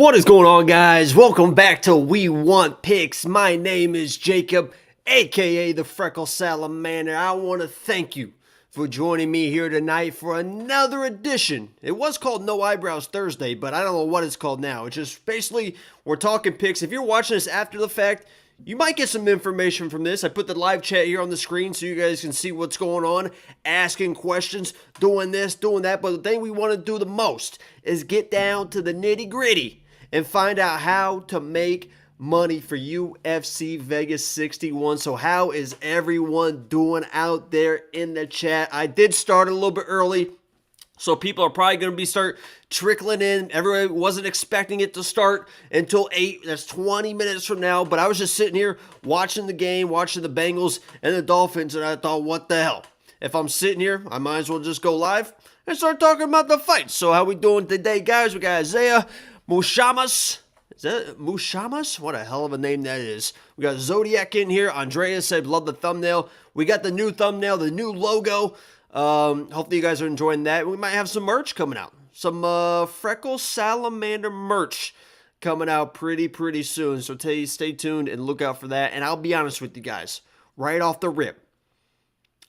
What is going on, guys? Welcome back to We Want Picks. My name is Jacob, aka the Freckle Salamander. I want to thank you for joining me here tonight for another edition. It was called No Eyebrows Thursday, but I don't know what it's called now. It's just basically we're talking picks. If you're watching this after the fact, you might get some information from this. I put the live chat here on the screen so you guys can see what's going on, asking questions, doing this, doing that. But the thing we want to do the most is get down to the nitty gritty and find out how to make money for UFC Vegas 61. So how is everyone doing out there in the chat? I did start a little bit early, so people are probably going to start trickling in. Everybody wasn't expecting it to start until 8. That's 20 minutes from now. But I was just sitting here watching the game, watching the Bengals and the Dolphins, and I thought, what the hell? If I'm sitting here, I might as well just go live and start talking about the fights. So how we doing today, guys? We got Isaiah Mushamas. Is that Mushamas? What a hell of a name that is. We got Zodiac in here. Andrea said, love the thumbnail. We got the new thumbnail, the new logo. Hopefully you guys are enjoying that. We might have some merch coming out. Some Freckle Salamander merch coming out pretty soon. So stay tuned and look out for that. And I'll be honest with you guys, right off the rip,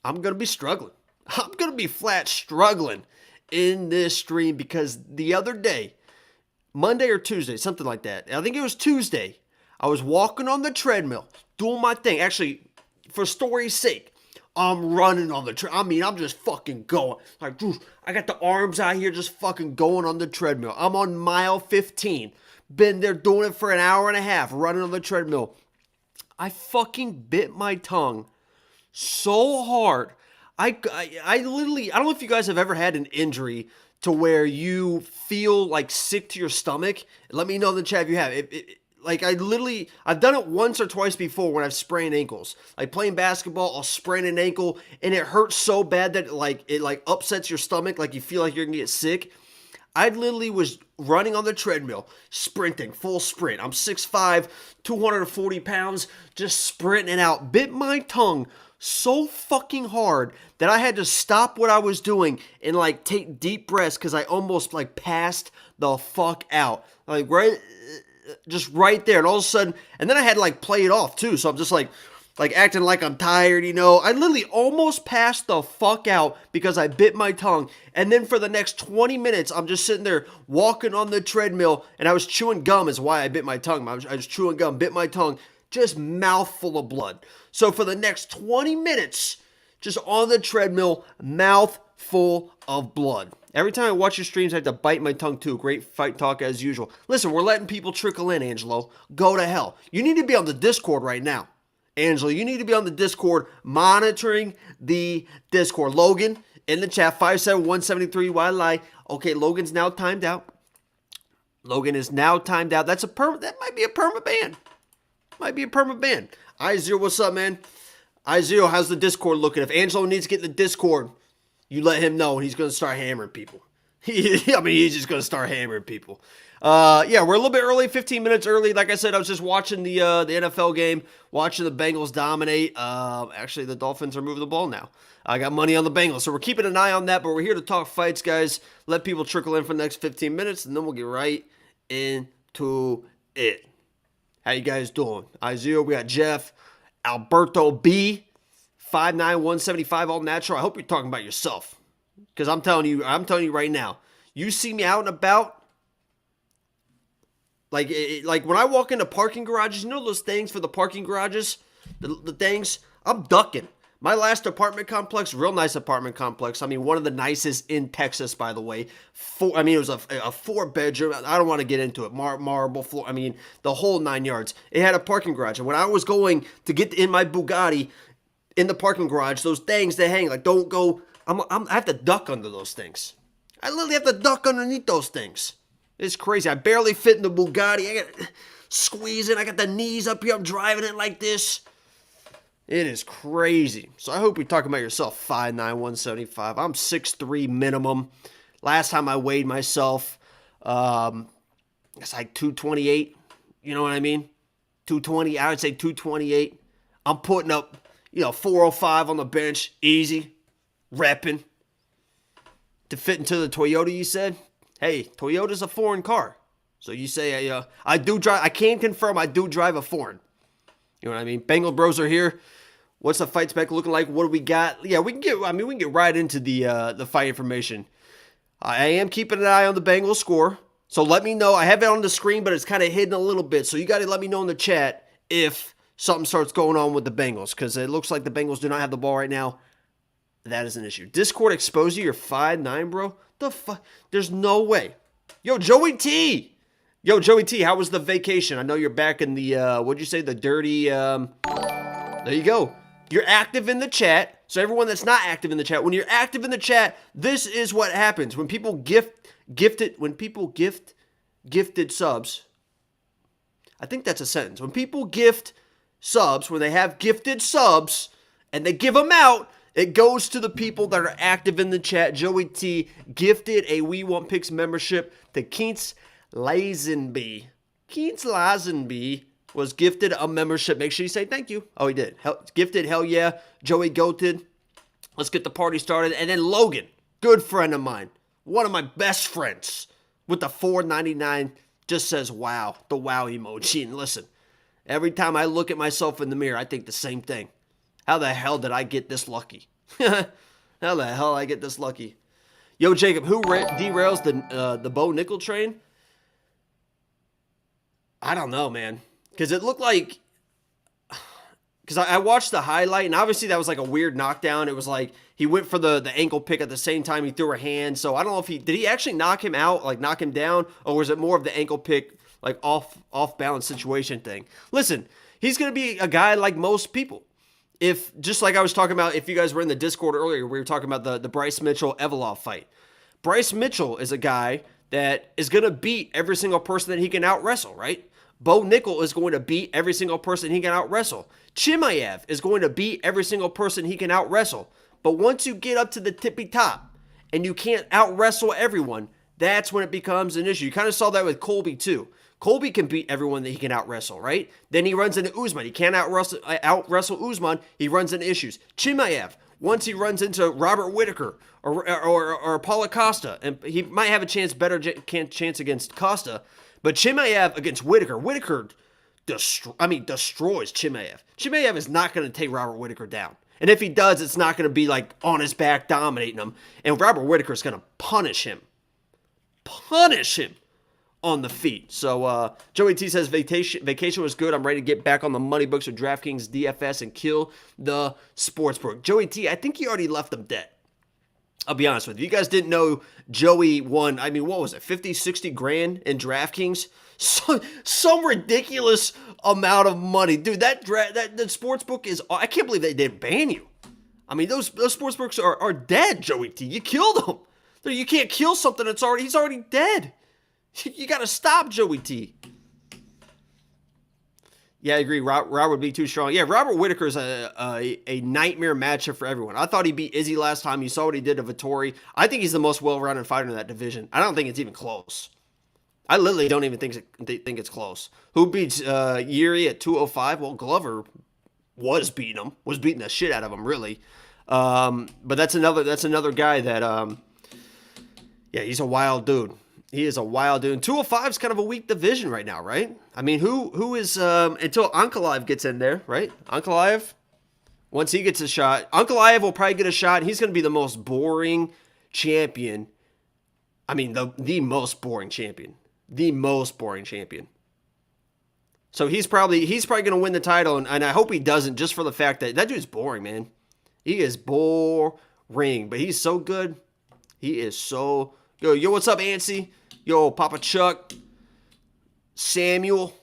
I'm going to be struggling. I'm going to be flat struggling in this stream because the other day, Monday or Tuesday, something like that. I think it was Tuesday. I was walking on the treadmill, doing my thing. Actually, for story's sake, I'm running on the treadmill. I mean, I'm just fucking going. Like, I got the arms out here just fucking going on the treadmill. I'm on mile 15. Been there doing it for an hour and a half, running on the treadmill. I fucking bit my tongue so hard. I literally, I don't know if you guys have ever had an injury to where you feel like sick to your stomach. Let me know in the chat if you have. I've done it once or twice before when I've sprained ankles. Like playing basketball, I'll sprain an ankle and it hurts so bad that it upsets your stomach, like you feel like you're gonna get sick. I literally was running on the treadmill, sprinting, full sprint. I'm 6'5", 240 pounds, just sprinting out. Bit my tongue so fucking hard that I had to stop what I was doing and take deep breaths because I almost passed the fuck out. Just right there. And all of a sudden, and then I had to play it off too. So I'm just acting like I'm tired, you know. I literally almost passed the fuck out because I bit my tongue. And then for the next 20 minutes, I'm just sitting there walking on the treadmill and I was chewing gum is why I bit my tongue. I was chewing gum, bit my tongue, just mouthful of blood. So for the next 20 minutes, just on the treadmill, mouth full of blood. Every time I watch your streams, I have to bite my tongue too. Great fight talk as usual. Listen, we're letting people trickle in, Angelo. Go to hell. You need to be on the Discord right now. Angelo, you need to be on the Discord, monitoring the Discord. Logan, in the chat, 57173, why lie? Okay, Logan's now timed out. Logan is now timed out. That might be a perma ban. Might be a perma ban. I0, what's up, man? I0, how's the Discord looking? If Angelo needs to get in the Discord, you let him know and he's going to start hammering people. He's just going to start hammering people. Yeah, we're a little bit early, 15 minutes early. Like I said, I was just watching the NFL game, watching the Bengals dominate. Actually, the Dolphins are moving the ball now. I got money on the Bengals, so we're keeping an eye on that, but we're here to talk fights, guys. Let people trickle in for the next 15 minutes, and then we'll get right into it. How you guys doing? I0, we got Jeff, Alberto B, 5'9", 175, all natural. I hope you're talking about yourself, because I'm telling you right now, you see me out and about, like when I walk into parking garages, you know those things for the parking garages, the things, I'm ducking. My last apartment complex, real nice apartment complex. I mean, one of the nicest in Texas, by the way. It was a 4-bedroom. I don't want to get into it. Marble floor. I mean, the whole 9 yards. It had a parking garage. And when I was going to get in my Bugatti in the parking garage, those things that hang, don't go. I have to duck under those things. I literally have to duck underneath those things. It's crazy. I barely fit in the Bugatti. I got squeezing. I got the knees up here. I'm driving it like this. It is crazy. So I hope you're talking about yourself. 5'9", 175. I'm 6'3" minimum. Last time I weighed myself, it's 228. You know what I mean? 220. I would say 228. I'm putting up, 405 on the bench. Easy. Repping. To fit into the Toyota, you said? Hey, Toyota's a foreign car. So you say, I do drive, I can confirm I do drive a Ford. You know what I mean? Bengal Bros are here. What's the fight spec looking like? What do we got? Yeah, we can get right into the fight information. I am keeping an eye on the Bengals score. So let me know. I have it on the screen, but it's kind of hidden a little bit. So you got to let me know in the chat if something starts going on with the Bengals, because it looks like the Bengals do not have the ball right now. That is an issue. Discord exposed you. You're 5'9", bro. The fuck? There's no way. Yo, Joey T. How was the vacation? I know you're back in the, what'd you say? The dirty, there you go. You're active in the chat. So everyone that's not active in the chat, when you're active in the chat, this is what happens. When people gifted subs, I think that's a sentence. When people gift subs, when they have gifted subs, and they give them out, it goes to the people that are active in the chat. Joey T gifted a We Want Picks membership to Keens Lazenby. Keens Lazenby was gifted a membership. Make sure you say thank you. Oh, he did. Gifted, hell yeah. Joey goated. Let's get the party started. And then Logan, good friend of mine, one of my best friends, with the $4.99, just says wow, the wow emoji. And listen, every time I look at myself in the mirror, I think the same thing. How the hell did I get this lucky? How the hell did I get this lucky? Yo, Jacob, who derails the Bo Nickel train? I don't know, man. Because it looked like... Because I watched the highlight, and obviously that was like a weird knockdown. It was like he went for the ankle pick at the same time he threw a hand. So I don't know if did he actually knock him out, like knock him down, or was it more of the ankle pick, like off balance situation thing? Listen, he's going to be a guy like most people. If, just like I was talking about, if you guys were in the Discord earlier, we were talking about the Bryce Mitchell-Evloev fight. Bryce Mitchell is a guy that is going to beat every single person that he can out-wrestle, right? Bo Nickel is going to beat every single person he can out-wrestle. Chimaev is going to beat every single person he can out-wrestle. But once you get up to the tippy top and you can't out-wrestle everyone, that's when it becomes an issue. You kind of saw that with Colby too. Colby can beat everyone that he can out-wrestle, right? Then he runs into Usman. He can't out-wrestle Usman. He runs into issues. Chimaev, once he runs into Robert Whittaker or Paulo Costa, and he might have a chance against Costa, but Chimaev against Whittaker, destroys Chimaev. Chimaev is not going to take Robert Whittaker down. And if he does, it's not going to be like on his back dominating him. And Robert Whittaker is going to punish him on the feet. So Joey T says vacation was good. I'm ready to get back on the money books with DraftKings DFS and kill the sportsbook. Joey T, I think he already left them dead. I'll be honest with you. You guys didn't know Joey won, I mean, what was it, 50, 60 grand in DraftKings? Some ridiculous amount of money. Dude, that sportsbook is, I can't believe they didn't ban you. I mean, those sportsbooks are dead, Joey T. You killed them. You can't kill something that's he's already dead. You got to stop Joey T. Yeah, I agree. Robert would be too strong. Yeah, Robert Whittaker is a nightmare matchup for everyone. I thought he beat Izzy last time. You saw what he did to Vettori. I think he's the most well-rounded fighter in that division. I don't think it's even close. I literally don't even think it's close. Who beats Yuri at 205? Well, Glover was beating the shit out of him, really. But that's another guy that, yeah, he's a wild dude. He is a wild dude. 205 is kind of a weak division right now, right? I mean, who is, until Ankalaev gets in there, right? Ankalaev, once he gets a shot, Ankalaev will probably get a shot. He's going to be the most boring champion. I mean, the most boring champion. The most boring champion. So he's probably going to win the title, and I hope he doesn't, just for the fact that dude's boring, man. He is boring, but he's so good. He is so good. Yo, what's up, Antsy? Yo, Papa Chuck. Samuel.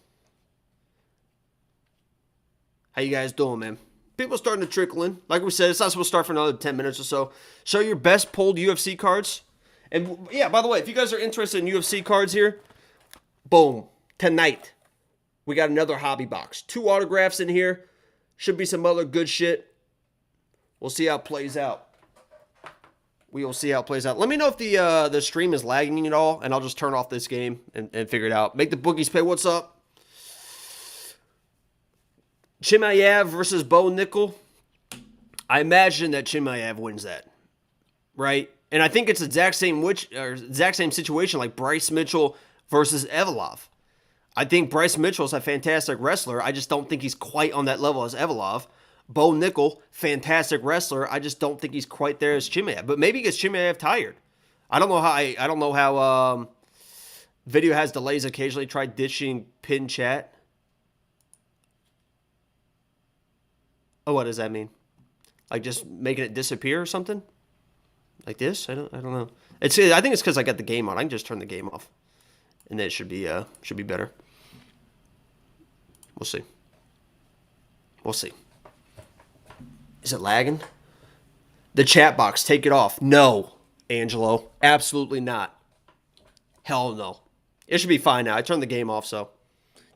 How you guys doing, man? People starting to trickle in. Like we said, it's not supposed to start for another 10 minutes or so. Show your best pulled UFC cards. And yeah, by the way, if you guys are interested in UFC cards here, boom, tonight, we got another hobby box. 2 autographs in here. Should be some other good shit. We'll see how it plays out. We will see how it plays out. Let me know if the stream is lagging at all, and I'll just turn off this game and figure it out. Make the bookies pay. What's up? Chimaev versus Bo Nickel. I imagine that Chimaev wins that, right? And I think it's the exact same situation like Bryce Mitchell versus Evolov. I think Bryce Mitchell's a fantastic wrestler. I just don't think he's quite on that level as Evolov. Bo Nickel, fantastic wrestler. I just don't think he's quite there as Chimaev. But maybe he gets Chimaev tired. I don't know how video has delays occasionally. Try ditching pin chat. Oh, what does that mean? Like just making it disappear or something? Like this? I don't know. I think it's because I got the game on. I can just turn the game off, and then it should be better. We'll see. We'll see. Is it lagging? The chat box, take it off. No, Angelo, absolutely not. Hell no. It should be fine now. I turned the game off, so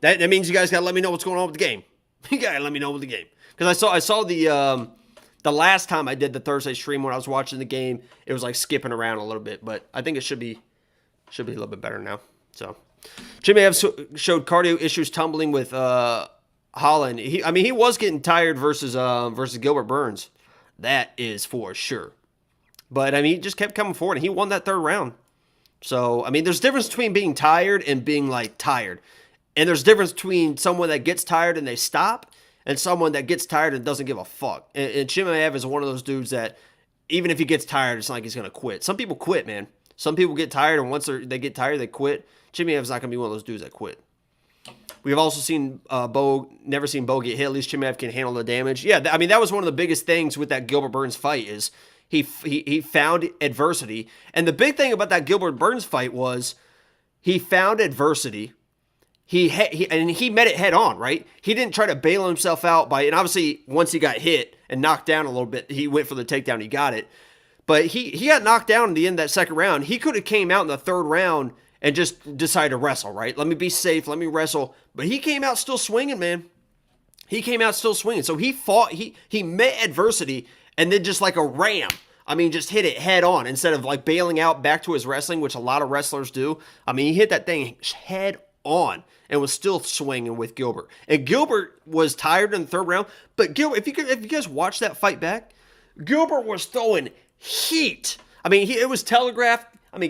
that means you guys gotta let me know what's going on with the game. You gotta let me know with the game, because I saw the last time I did the Thursday stream when I was watching the game, it was like skipping around a little bit, but I think it should be a little bit better now. So Chimaev showed cardio issues tumbling with Holland. He was getting tired versus Gilbert Burns. That is for sure. But he just kept coming forward and he won that third round. So, there's a difference between being tired and being like tired. And there's a difference between someone that gets tired and they stop and someone that gets tired and doesn't give a fuck. And Chimaev is one of those dudes that even if he gets tired, it's not like he's going to quit. Some people quit, man. Some people get tired, and once they get tired, they quit. Chimaev's not going to be one of those dudes that quit. We've also seen never seen Bo get hit. At least Chimaev can handle the damage. Yeah, that was one of the biggest things with that Gilbert Burns fight is he found adversity. And the big thing about that Gilbert Burns fight was he found adversity. He met it head on, right? He didn't try to bail himself out and obviously once he got hit and knocked down a little bit, he went for the takedown, he got it. But he got knocked down at the end of that second round. He could have came out in the third round and just decided to wrestle, right? Let me be safe, let me wrestle. But he came out still swinging, man. He came out still swinging. So he fought, he met adversity and then just like a ram, just hit it head on instead of like bailing out back to his wrestling, which a lot of wrestlers do. He hit that thing head on and was still swinging with Gilbert. And Gilbert was tired in the third round, but Gilbert, if you guys watch that fight back, Gilbert was throwing heat. It was telegraphed,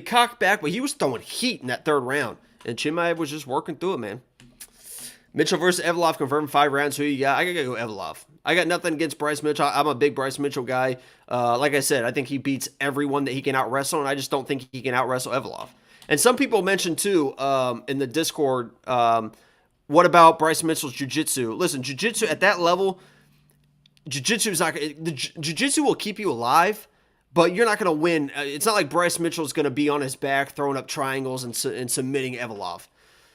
cocked back, but he was throwing heat in that third round. And Chimaev was just working through it, man. Mitchell versus Evolov confirmed 5 rounds. Who you got? I gotta go Evolov. I got nothing against Bryce Mitchell. I'm a big Bryce Mitchell guy. Like I said, I think he beats everyone that he can out-wrestle, and I just don't think he can out-wrestle Evolov. And some people mentioned, too, in the Discord, what about Bryce Mitchell's jiu-jitsu? Listen, jiu-jitsu at that level, jiu-jitsu is not... Jiu-jitsu will keep you alive, but you're not going to win. It's not like Bryce Mitchell's going to be on his back throwing up triangles and submitting Evolov.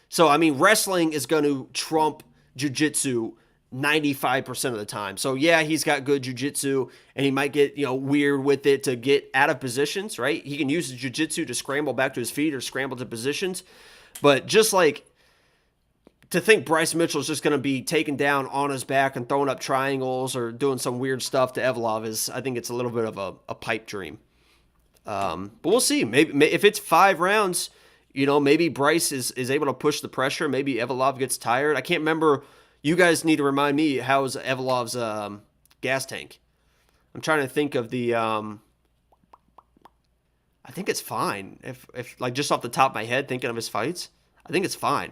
So, wrestling is going to trump jiu-jitsu 95% of the time. So, yeah, he's got good jiu-jitsu, and he might get, weird with it to get out of positions, right? He can use the jiu-jitsu to scramble back to his feet or scramble to positions. But just like to think Bryce Mitchell's just going to be taken down on his back and throwing up triangles or doing some weird stuff to Evolov I think it's a little bit of a pipe dream. But we'll see. Maybe if it's 5 rounds, maybe Bryce is able to push the pressure. Maybe Evolov gets tired. I can't remember. You guys need to remind me, how's Evolov's gas tank? I'm trying to think of the... I think it's fine. If like just off the top of my head, thinking of his fights, I think it's fine.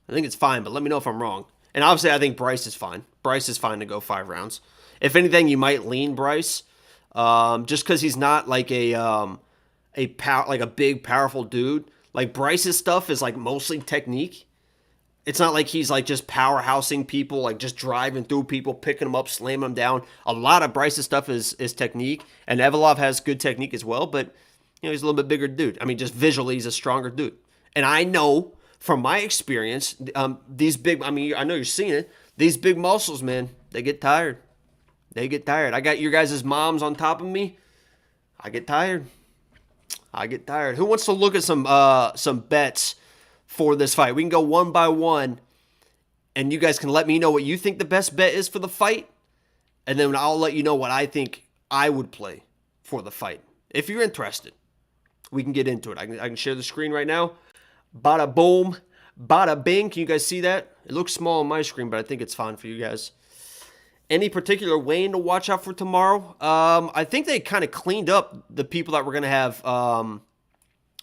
But let me know if I'm wrong. And obviously, I think Bryce is fine. Bryce is fine to go 5 rounds. If anything, you might lean Bryce, just because he's not like a big, powerful dude. Like Bryce's stuff is like mostly technique. It's not like he's like just powerhousing people, like just driving through people, picking them up, slamming them down. A lot of Bryce's stuff is technique, and Evolov has good technique as well. But he's a little bit bigger dude. Just visually, he's a stronger dude. And I know from my experience, these big, I know you're seeing it, these big muscles, man, they get tired. I got your guys' moms on top of me. I get tired. Who wants to look at some bets for this fight? We can go one by one, and you guys can let me know what you think the best bet is for the fight, and then I'll let you know what I think I would play for the fight. If you're interested, we can get into it. I can share the screen right now. Bada boom, bada bing. Can you guys see that? It looks small on my screen, but I think it's fine for you guys. Any particular weigh-in to watch out for tomorrow? I think they kind of cleaned up the people that were going to have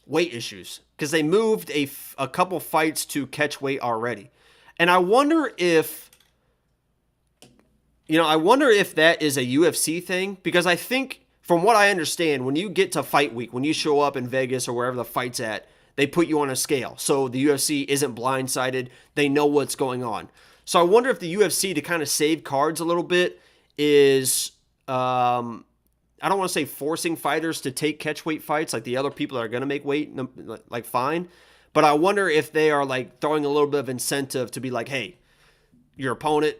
weight issues because they moved a couple fights to catch weight already. And I wonder if, that is a UFC thing, because I think, from what I understand, when you get to fight week, when you show up in Vegas or wherever the fight's at, they put you on a scale. So the UFC isn't blindsided. They know what's going on. So I wonder if the UFC, to kind of save cards a little bit, is, I don't want to say forcing fighters to take catch weight fights like the other people that are going to make weight, like fine. But I wonder if they are like throwing a little bit of incentive to be like, hey, your opponent,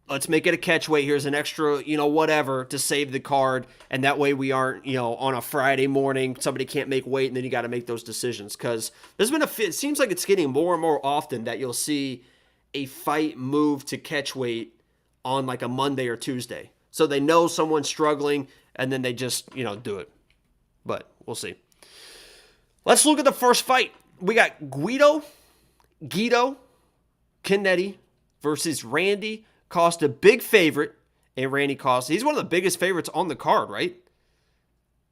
let's make it a catch weight. Here's an extra, whatever to save the card. And that way we aren't, on a Friday morning, somebody can't make weight and then you got to make those decisions. Because there's been it seems like it's getting more and more often that you'll see a fight move to catch weight on like a Monday or Tuesday. So they know someone's struggling and then they just, do it. But we'll see. Let's look at the first fight. We got Guido, Cannetti versus Randy Costa, big favorite, and Randy Costa. He's one of the biggest favorites on the card, right?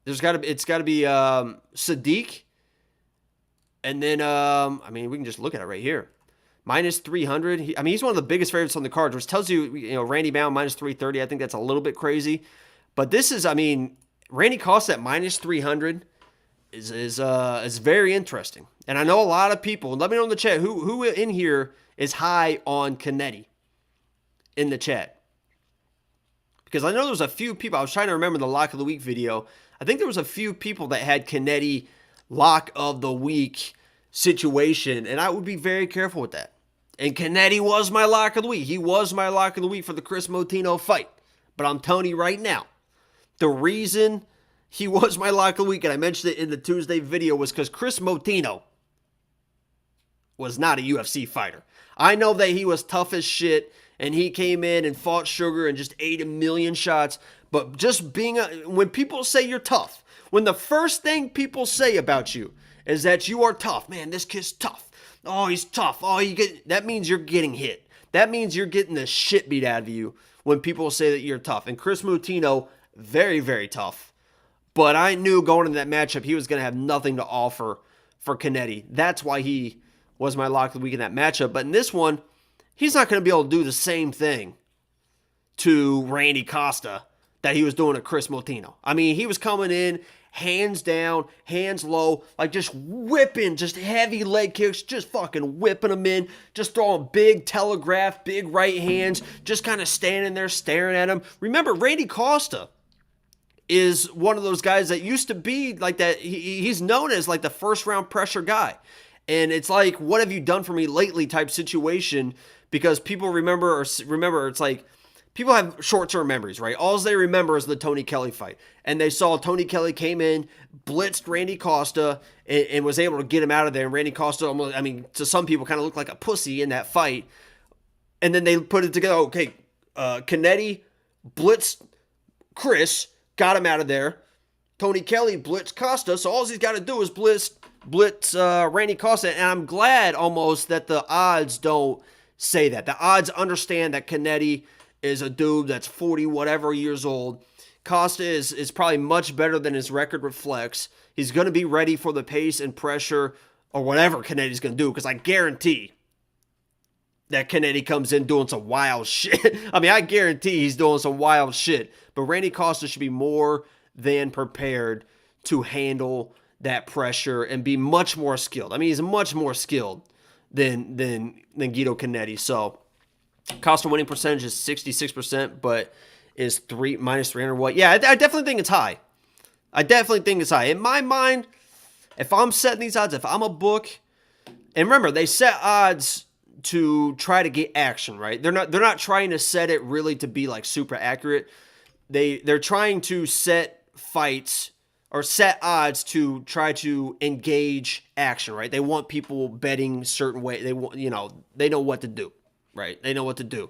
It's got to be Sadiq, and then we can just look at it right here, minus 300. He's one of the biggest favorites on the card, which tells you, Randy Bound minus 330. I think that's a little bit crazy, but this is, Randy Costa at minus 300 is very interesting, and I know a lot of people. Let me know in the chat who in here is high on Cannetti. In the chat, because I know there was a few people. I was trying to remember the lock of the week video. I think there was a few people that had Cannetti lock of the week situation, and I would be very careful with that. And Cannetti was my lock of the week. He was my lock of the week for the Chris Motino fight. But I'm telling you right now, the reason he was my lock of the week, and I mentioned it in the Tuesday video, was because Chris Motino was not a UFC fighter. I know that he was tough as shit, and he came in and fought Sugar and just ate a million shots. But just when people say you're tough, when the first thing people say about you is that you are tough, man, this kid's tough. Oh, he's tough. Oh, that means you're getting hit. That means you're getting the shit beat out of you when people say that you're tough. And Chris Motino, very, very tough. But I knew going into that matchup, he was going to have nothing to offer for Cannetti. That's why he was my lock of the week in that matchup. But in this one, he's not going to be able to do the same thing to Randy Costa that he was doing to Chris Motino. He was coming in, hands down, hands low, like just whipping, just heavy leg kicks, just fucking whipping them in, just throwing big telegraph, big right hands, just kind of standing there staring at him. Remember, Randy Costa is one of those guys that used to be like that. He's known as like the first round pressure guy. And it's like, what have you done for me lately type situation. Because people remember, it's like, people have short-term memories, right? All they remember is the Tony Kelly fight. And they saw Tony Kelly came in, blitzed Randy Costa, and was able to get him out of there. And Randy Costa almost, to some people, kind of looked like a pussy in that fight. And then they put it together. Okay, Cannetti blitzed Chris, got him out of there. Tony Kelly blitzed Costa, so all he's got to do is blitz Randy Costa. And I'm glad almost that the odds don't say that. The odds understand that Cannetti is a dude that's 40 whatever years old. Costa is probably much better than his record reflects. He's going to be ready for the pace and pressure or whatever Cannetti's going to do, because I guarantee that Cannetti comes in doing some wild shit. I guarantee he's doing some wild shit. But Randy Costa should be more than prepared to handle that pressure and be much more skilled. He's much more skilled than Guido Cannetti. So Costa winning percentage is 66%, but is minus 300 what? Yeah, I definitely think it's high. In my mind, if I'm setting these odds, if I'm a book, and remember, they set odds to try to get action, right? They're not trying to set it really to be like super accurate. They're trying to set fights or set odds to try to engage action, right? They want people betting certain way. They want, they know what to do, right? They know what to do.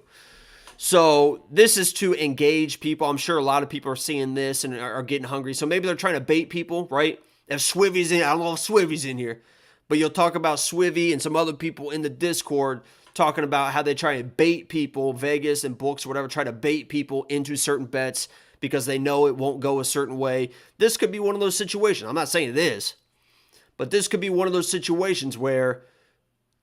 So this is to engage people. I'm sure a lot of people are seeing this and are getting hungry. So maybe they're trying to bait people, right? If Swivvy's in, I don't know if Swivvy's in here, but you'll talk about Swivvy and some other people in the Discord talking about how they try and bait people, Vegas and books or whatever, try to bait people into certain bets because they know it won't go a certain way. This could be one of those situations. I'm not saying it is, But this could be one of those situations where,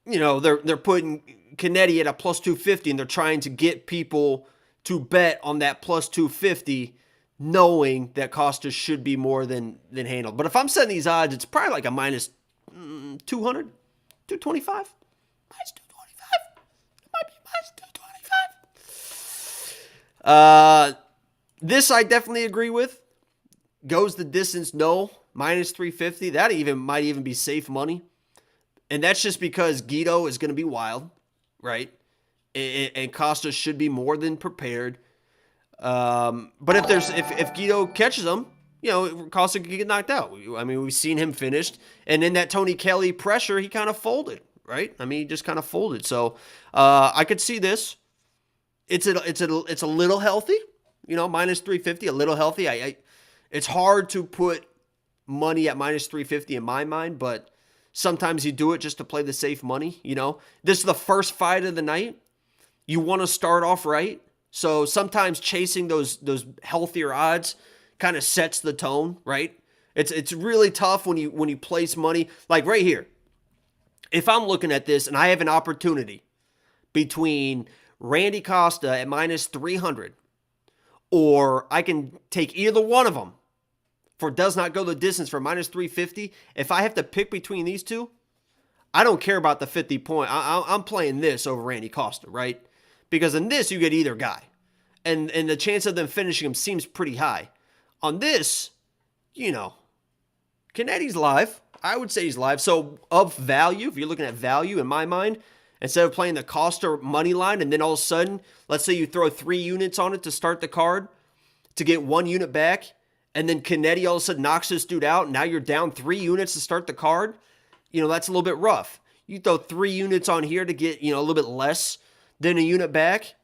they're putting Cannetti at a plus 250 and they're trying to get people to bet on that plus 250, knowing that Costa should be more than handled. But if I'm setting these odds, it's probably like a minus 200, 225. Minus 225. It might be minus 225. This I definitely agree with. Goes the distance, no. Minus 350. That might even be safe money. And that's just because Guido is going to be wild, right? And Costa should be more than prepared. But if Guido catches him, Costa could get knocked out. I mean, we've seen him finished, and in that Tony Kelly pressure, he kind of folded, right? I mean, he just kind of folded. So I could see this. It's a little healthy, minus 350, a little healthy. It's hard to put money at minus 350 in my mind, but sometimes you do it just to play the safe money. This is the first fight of the night. You want to start off right. So sometimes chasing those healthier odds kind of sets the tone, right? It's really tough when you place money. Like right here, if I'm looking at this and I have an opportunity between Randy Costa at minus 300, or I can take either one of them for does not go the distance for minus 350. If I have to pick between these two, I don't care about the 50 point. I'm playing this over Randy Costa, right? Because in this, you get either guy. And the chance of them finishing him seems pretty high. On this, Cannetti's live. I would say he's live. So of value, if you're looking at value in my mind, instead of playing the Costa money line and then all of a sudden, let's say you throw 3 units on it to start the card to get 1 unit back, and then Cannetti all of a sudden knocks this dude out, and now you're down 3 units to start the card, that's a little bit rough. You throw 3 units on here to get, a little bit less than a unit back.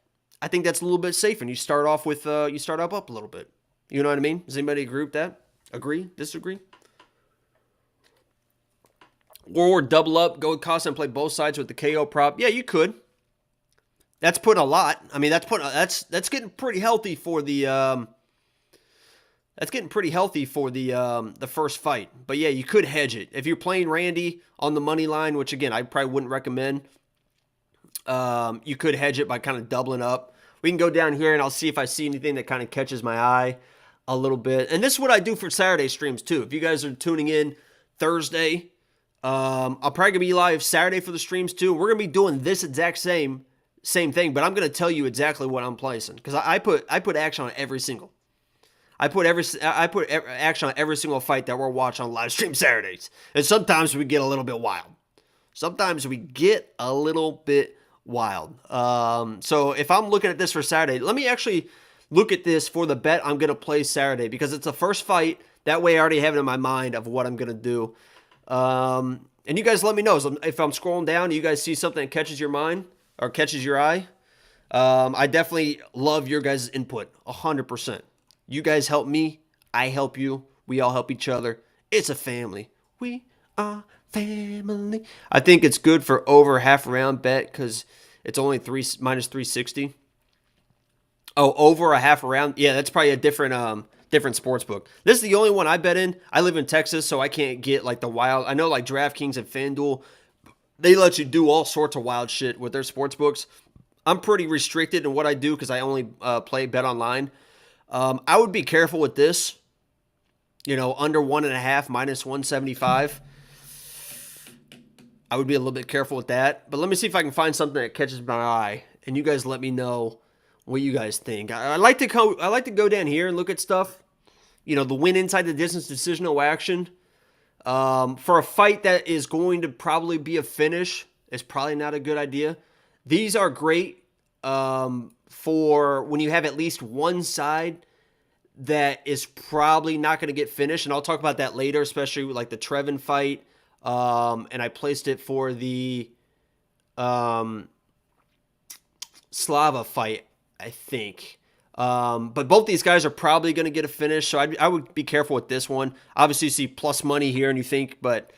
I think that's a little bit safer, and you start off with, you start up a little bit. You know what I mean? Does anybody agree with that? Agree? Disagree? Or double up, go with Costa and play both sides with the KO prop. Yeah, you could. That's putting a lot. I mean, that's getting pretty healthy for the the first fight. But yeah, you could hedge it. If you're playing Randy on the money line, which again, I probably wouldn't recommend, you could hedge it by kind of doubling up. We can go down here and I'll see if I see anything that kind of catches my eye a little bit. And this is what I do for Saturday streams too. If you guys are tuning in Thursday, I'll probably gonna be live Saturday for the streams too. We're gonna be doing this exact same thing, but I'm gonna tell you exactly what I'm placing because I put action on every single. I put action on every single fight that we're watching on live stream Saturdays, and sometimes we get a little bit wild. So if I'm looking at this for Saturday, let me actually look at this for the bet I'm gonna play Saturday because it's the first fight. That way, I already have it in my mind of what I'm gonna do. And you guys let me know if I'm scrolling down, you guys see something that catches your mind or catches your eye. I definitely love your guys' input, 100%. You guys help me, I help you, we all help each other. It's a family. We are family. I think it's good for over half round bet because it's only minus 360. Oh, over a half round. Yeah, that's probably a different sports book. This is the only one I bet in. I live in Texas, so I can't get like the wild. I know like DraftKings and FanDuel, they let you do all sorts of wild shit with their sports books. I'm pretty restricted in what I do because I only play bet online. I would be careful with this. Under 1.5 minus 175. I would be a little bit careful with that. But let me see if I can find something that catches my eye, and you guys let me know what you guys think. I like to go down here and look at stuff. The win inside the distance decisional action. For a fight that is going to probably be a finish, it's probably not a good idea. These are great for when you have at least one side that is probably not going to get finished. And I'll talk about that later, especially like the Trevin fight. And I placed it for the Slava fight, I think. But both these guys are probably going to get a finish, so I would be careful with this one. Obviously, you see plus money here, and you think, but,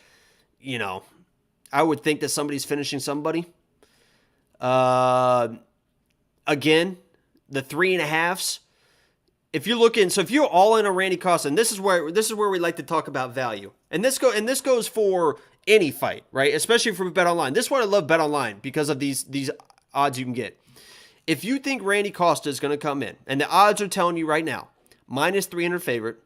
I would think that somebody's finishing somebody. Again, the 3.5s, if you're looking, so if you're all in on Randy Costa, and this is where we like to talk about value, and this goes for any fight, right? Especially for Bet Online. This is why I love Bet Online, because of these odds you can get. If you think Randy Costa is going to come in, and the odds are telling you right now, minus 300 favorite,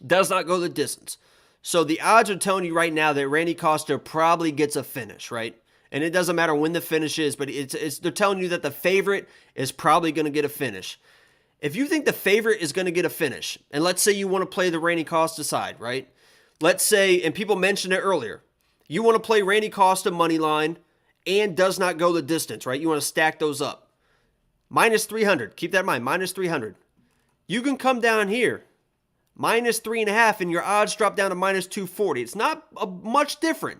does not go the distance. So the odds are telling you right now that Randy Costa probably gets a finish, right? And it doesn't matter when the finish is, but they're telling you that the favorite is probably going to get a finish. If you think the favorite is going to get a finish, and let's say you want to play the Randy Costa side, right? Let's say, and people mentioned it earlier, you want to play Randy Costa money line and does not go the distance, right? You want to stack those up. Minus 300. Keep that in mind, minus 300. You can come down here, minus 3.5, and your odds drop down to minus 240. It's not much different.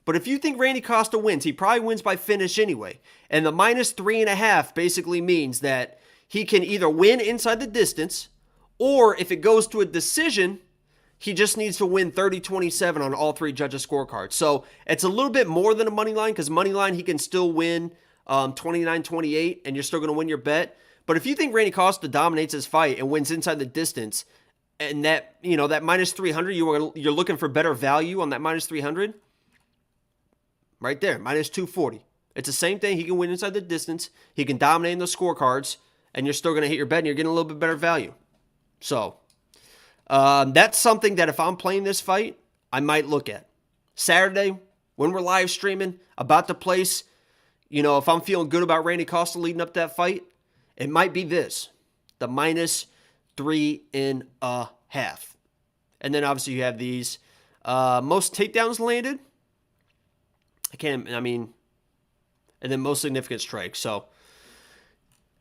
But if you think Randy Costa wins, he probably wins by finish anyway. And the minus 3.5 basically means that he can either win inside the distance, or if it goes to a decision, he just needs to win 30-27 on all three judges' scorecards. So it's a little bit more than a money line, because money line he can still win 29-28, and you're still going to win your bet. But if you think Randy Costa dominates his fight and wins inside the distance, and that, you know, that minus 300, you're looking for better value on that minus 300, right there, minus 240. It's the same thing. He can win inside the distance. He can dominate in the scorecards, and you're still going to hit your bet, and you're getting a little bit better value. So that's something that if I'm playing this fight, I might look at. Saturday, when we're live streaming, about to place, you know, if I'm feeling good about Randy Costa leading up that fight, it might be this, the minus 3.5. And then obviously you have these most takedowns landed. And then most significant strikes. So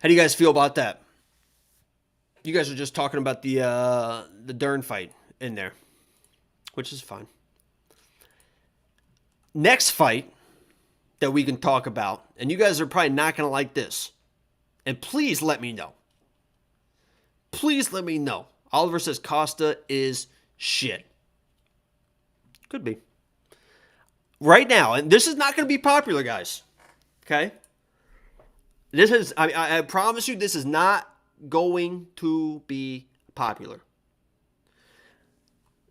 how do you guys feel about that? You guys are just talking about the Dern fight in there, which is fine. Next fight that we can talk about, and you guys are probably not going to like this, and please let me know. Please let me know. Oliver says Costa is shit. Could be. Right now, and this is not going to be popular, guys. Okay? This is, I promise you, this is not going to be popular.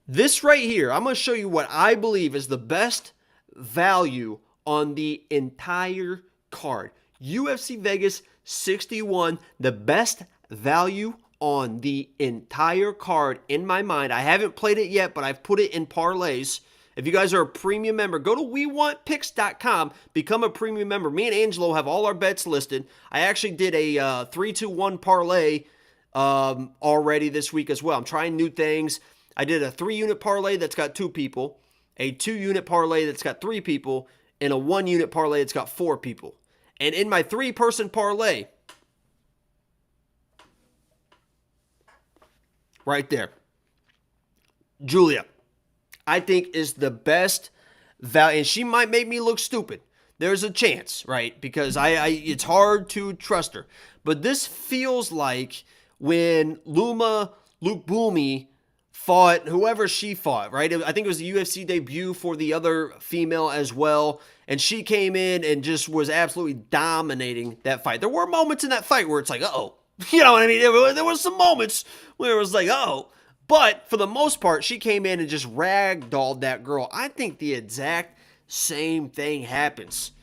This right here, I'm going to show you what I believe is the best value on the entire card. UFC Vegas 61, the best value on the entire card in my mind. I haven't played it yet, but I've put it in parlays. If you guys are a premium member, go to WeWantPicks.com, become a premium member. Me and Angelo have all our bets listed. I actually did a 3-2-1 parlay already this week as well. I'm trying new things. I did a 3-unit parlay that's got 2 people, a 2-unit parlay that's got 3 people, and a 1-unit parlay that's got 4 people. And in my 3-person parlay, right there, Julia, I think is the best value, and she might make me look stupid. There's a chance, right? Because it's hard to trust her. But this feels like when Luke Boomy fought whoever she fought, right? I think it was the UFC debut for the other female as well, and she came in and just was absolutely dominating that fight. There were moments in that fight where it's like, uh-oh. You know what I mean? There was some moments where it was like, uh-oh. But for the most part, she came in and just ragdolled that girl. I think the exact same thing happens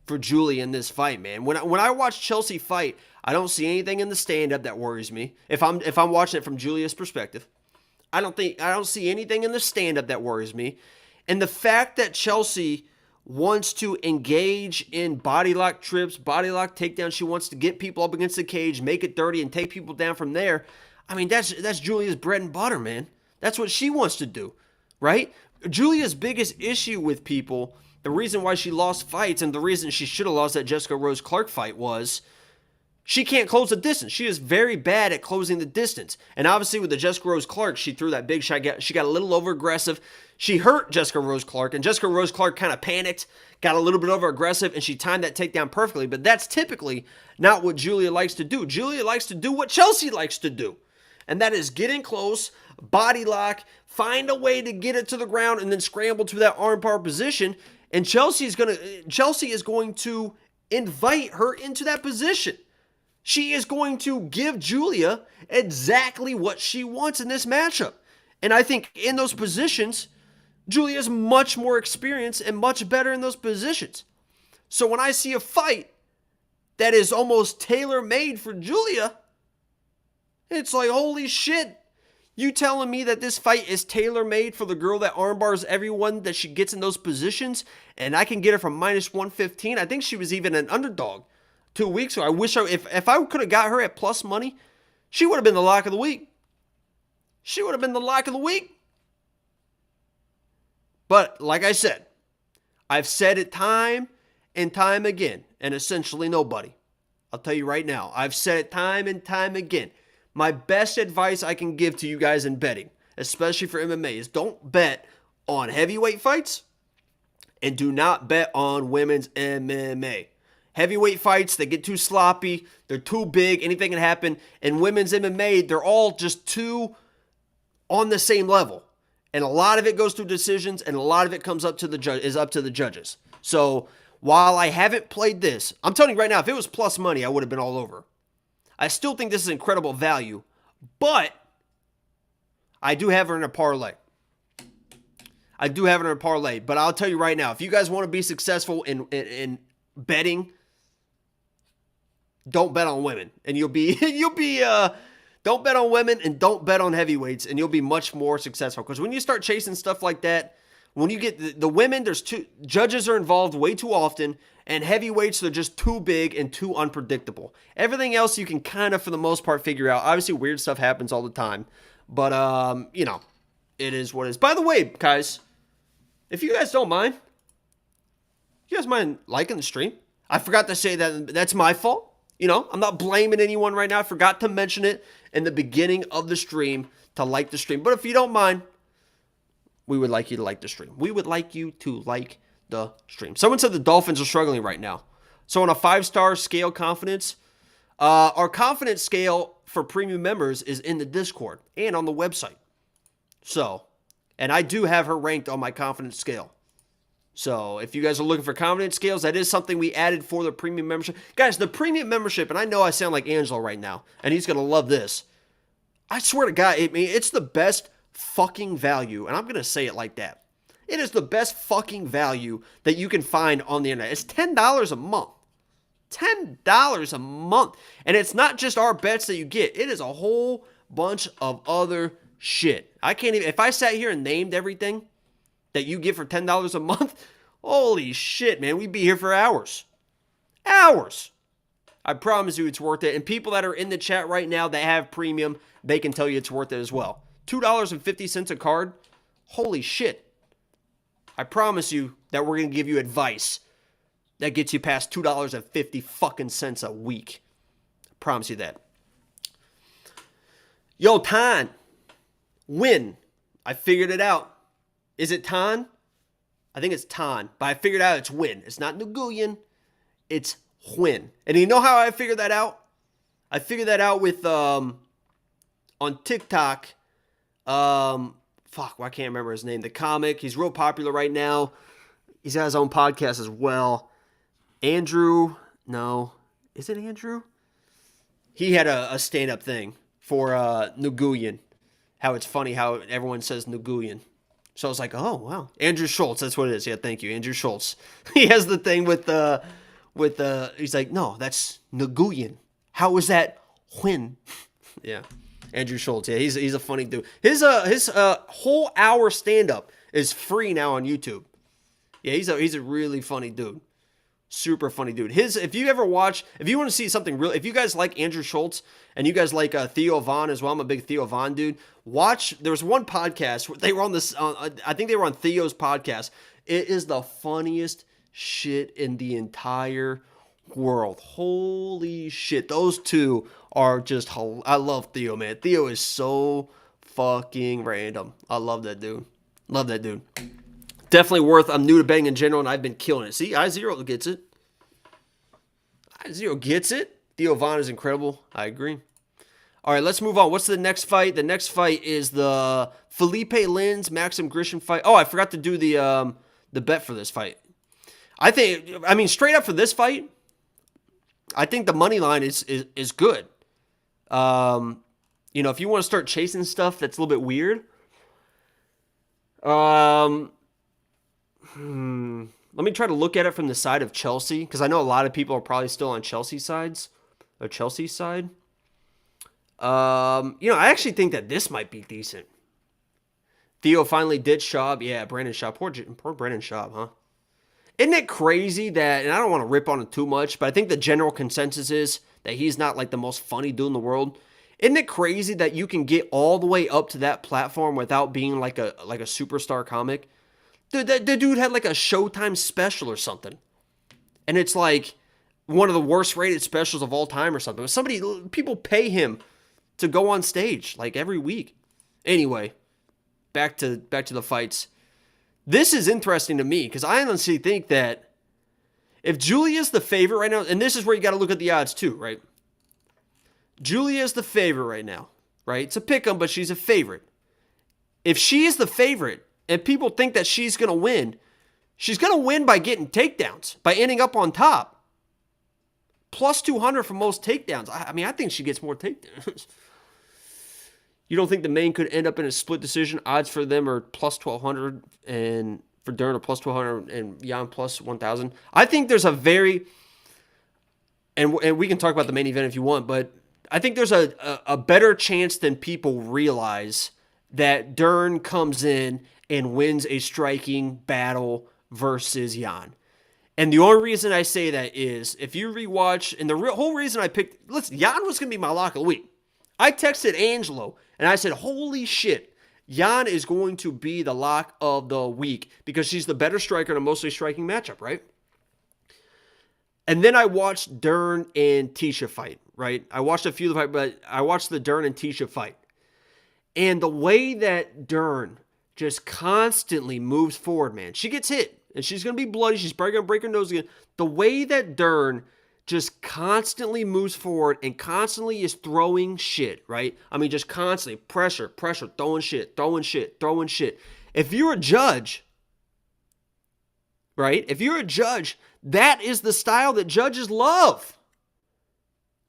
for Julie in this fight, man. When I watch Chelsea fight, I don't see anything in the stand-up that worries me. If I'm watching it from Julia's perspective, I don't see anything in the stand-up that worries me. And the fact that Chelsea wants to engage in body lock trips, body lock takedowns, she wants to get people up against the cage, make it dirty, and take people down from there. I mean, that's Julia's bread and butter, man. That's what she wants to do, right? Julia's biggest issue with people, the reason why she lost fights and the reason she should have lost that Jessica Rose Clark fight was she can't close the distance. She is very bad at closing the distance. And obviously with the Jessica Rose Clark, she threw that big shot. She got a little over aggressive. She hurt Jessica Rose Clark, and Jessica Rose Clark kind of panicked, got a little bit over aggressive, and she timed that takedown perfectly. But that's typically not what Julia likes to do. Julia likes to do what Chelsea likes to do. And that is get in close, body lock, find a way to get it to the ground, and then scramble to that armbar position. And Chelsea is going to invite her into that position. She is going to give Julia exactly what she wants in this matchup. And I think in those positions, Julia's much more experienced and much better in those positions. So when I see a fight that is almost tailor-made for Julia, it's like, holy shit. You telling me that this fight is tailor-made for the girl that armbars everyone that she gets in those positions, and I can get her from minus 115? I think she was even an underdog 2 weeks ago. I wish if I could have got her at plus money, she would have been the lock of the week. She would have been the lock of the week. But like I said, I've said it time and time again, and essentially nobody. I'll tell you right now, I've said it time and time again. My best advice I can give to you guys in betting, especially for MMA, is don't bet on heavyweight fights and do not bet on women's MMA. Heavyweight fights, they get too sloppy, they're too big, anything can happen. And women's MMA, they're all just too on the same level. And a lot of it goes through decisions, and a lot of it comes up to the judges. So while I haven't played this, I'm telling you right now, if it was plus money, I would have been all over. I still think this is incredible value, but I do have her in a parlay. But I'll tell you right now, if you guys want to be successful in betting, don't bet on women, and don't bet on women and don't bet on heavyweights, and you'll be much more successful. Because when you start chasing stuff like that, when you get the women, judges are involved way too often, and heavyweights, they're just too big and too unpredictable. Everything else you can kind of, for the most part, figure out. Obviously, weird stuff happens all the time, but it is what it is. By the way, guys, if you guys don't mind, you guys mind liking the stream? I forgot to say that. That's my fault. I'm not blaming anyone right now. I forgot to mention it in the beginning of the stream to like the stream. But if you don't mind, we would like you to like the stream. We would like you to like the stream. Someone said the Dolphins are struggling right now. So on a 5-star scale confidence, our confidence scale for premium members is in the Discord and on the website. So, and I do have her ranked on my confidence scale. So if you guys are looking for confidence scales, that is something we added for the premium membership. Guys, the premium membership, and I know I sound like Angelo right now, and he's going to love this. I swear to God, it's the best fucking value, and I'm going to say it like that. It is the best fucking value that you can find on the internet. It's $10 a month. $10 a month. And it's not just our bets that you get. It is a whole bunch of other shit. I can't even, if I sat here and named everything that you get for $10 a month, holy shit, man, we'd be here for hours. Hours. I promise you it's worth it. And people that are in the chat right now that have premium, they can tell you it's worth it as well. $2.50 a card. Holy shit. I promise you that we're going to give you advice that gets you past $2.50 fucking cents a week. I promise you that. Yo, Tan. Win. I figured it out. Is it Tan? I think it's Tan. But I figured out it's Win. It's not Nguyen. It's Win. And you know how I figured that out? I figured that out with, on TikTok, I can't remember his name. The comic. He's real popular right now. He's got his own podcast as well. Andrew. No. Is it Andrew? He had a stand-up thing for Nguyen. How it's funny how everyone says Nguyen. So I was like, oh, wow. Andrew Schultz. That's what it is. Yeah, thank you. Andrew Schultz. He has the thing with he's like, no, that's Nguyen. How is that when? Yeah. Andrew Schultz, yeah, he's a funny dude. His whole hour stand-up is free now on YouTube. Yeah, he's a really funny dude. Super funny dude. If you want to see something real, if you guys like Andrew Schultz and you guys like Theo Von as well, I'm a big Theo Von dude. There was one podcast, they were on this, I think they were on Theo's podcast. It is the funniest shit in the entire world. Holy shit. Those two are just, I love Theo, man. Theo is so fucking random. I love that dude. Definitely worth, I'm new to betting in general, and I've been killing it. See, I0 gets it. I0 gets it. Theo Von is incredible. I agree. All right, let's move on. What's the next fight? The next fight is the Felipe Lins, Maxim Grishan fight. Oh, I forgot to do the bet for this fight. Straight up for this fight, I think the money line is good. If you want to start chasing stuff that's a little bit weird, let me try to look at it from the side of Chelsea, because I know a lot of people are probably still on Chelsea's side. I actually think that this might be decent. Theo finally ditched Schaub. Yeah, Brandon Schaub. Poor Brandon Schaub, huh? Isn't it crazy that, and I don't want to rip on him too much, but I think the general consensus is that he's not like the most funny dude in the world. Isn't it crazy that you can get all the way up to that platform without being like a superstar comic? Dude, the dude had like a Showtime special or something. And it's like one of the worst rated specials of all time or something. People pay him to go on stage like every week. Anyway, back to the fights. This is interesting to me because I honestly think that if Julia's the favorite right now, and this is where you got to look at the odds too, right? Julia's the favorite right now, right? It's a pick 'em, but she's a favorite. If she is the favorite and people think that she's going to win, she's going to win by getting takedowns, by ending up on top. Plus 200 for most takedowns. I think she gets more takedowns. You don't think the main could end up in a split decision? Odds for them are plus 1,200, and for Dern are plus 1,200, and Jan plus 1,000. I think there's a very, and we can talk about the main event if you want, but I think there's a better chance than people realize that Dern comes in and wins a striking battle versus Jan. And the only reason I say that is if you rewatch, and the whole reason I picked, listen, Jan was going to be my lock of the week. I texted Angelo and I said, holy shit, Jan is going to be the lock of the week because she's the better striker in a mostly striking matchup, right? And then I watched Dern and Tisha fight, right? I watched a few of the fight, but I watched the Dern and Tisha fight. And the way that Dern just constantly moves forward, man. She gets hit, and she's going to be bloody. She's probably going to break her nose again. The way that Dern just constantly moves forward and constantly is throwing shit, right? I mean, just constantly pressure, throwing shit. If you're a judge, right? If you're a judge, that is the style that judges love.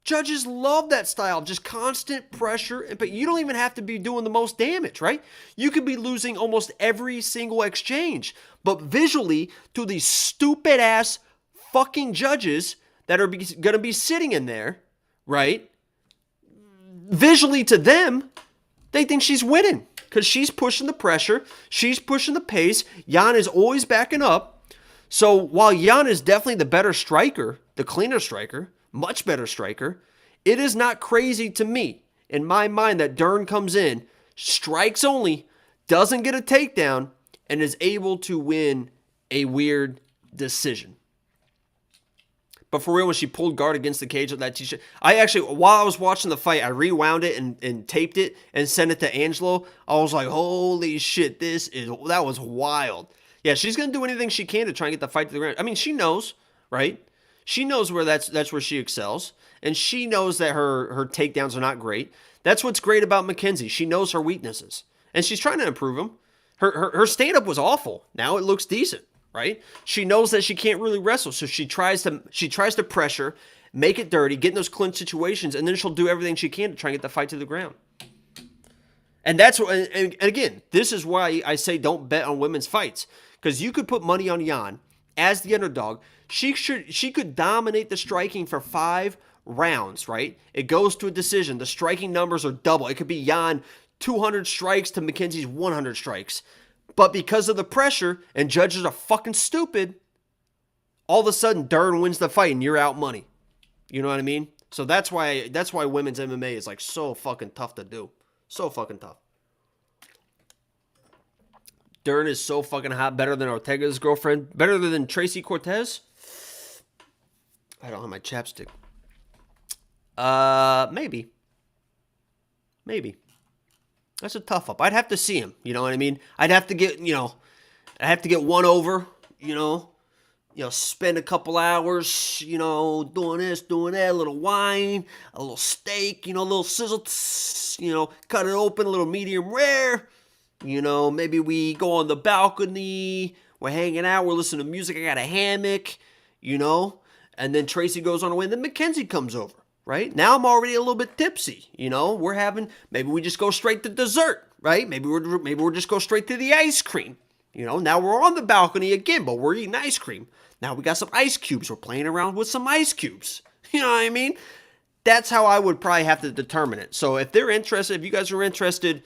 Judges love that style, just constant pressure, but you don't even have to be doing the most damage, right? You could be losing almost every single exchange, but visually, to these stupid-ass fucking judges that are going to be sitting in there, right? Visually to them, they think she's winning because she's pushing the pressure, she's pushing the pace. Jan is always backing up. So while Jan is definitely the better striker, the cleaner striker, much better striker, it is not crazy to me, in my mind, that Dern comes in, strikes only, doesn't get a takedown, and is able to win a weird decision. But for real, when she pulled guard against the cage with that t-shirt, I actually, while I was watching the fight, I rewound it and taped it and sent it to Angelo. I was like, holy shit, that was wild. Yeah, she's going to do anything she can to try and get the fight to the ground. I mean, she knows, right? She knows where that's where she excels, and she knows that her takedowns are not great. That's what's great about Mackenzie. She knows her weaknesses, and she's trying to improve them. Her stand-up was awful. Now it looks decent, right? She knows that she can't really wrestle, so she tries to pressure, make it dirty, get in those clinch situations, and then she'll do everything she can to try and get the fight to the ground. And and again, this is why I say don't bet on women's fights, because you could put money on Jan as the underdog. She could dominate the striking for 5 rounds, right? It goes to a decision. The striking numbers are double. It could be Jan 200 strikes to Mackenzie's 100 strikes. But because of the pressure, and judges are fucking stupid, all of a sudden Dern wins the fight and you're out money. You know what I mean? So that's why women's MMA is like so fucking tough to do. So fucking tough. Dern is so fucking hot, better than Ortega's girlfriend, better than Tracy Cortez. I don't have my chapstick. Maybe. That's a tough up. I'd have to see him. You know what I mean? I'd have to get one over. Spend a couple hours. Doing this, doing that. A little wine, a little steak. A little sizzle. Cut it open, a little medium rare. Maybe we go on the balcony. We're hanging out. We're listening to music. I got a hammock. And then Tracy goes on a win. Then Mackenzie comes over, right? Now I'm already a little bit tipsy. You know, maybe we just go straight to dessert, right? Maybe we're just go straight to the ice cream. You know, now we're on the balcony again, but we're eating ice cream. Now we got some ice cubes. We're playing around with some ice cubes. You know what I mean? That's how I would probably have to determine it. So if you guys are interested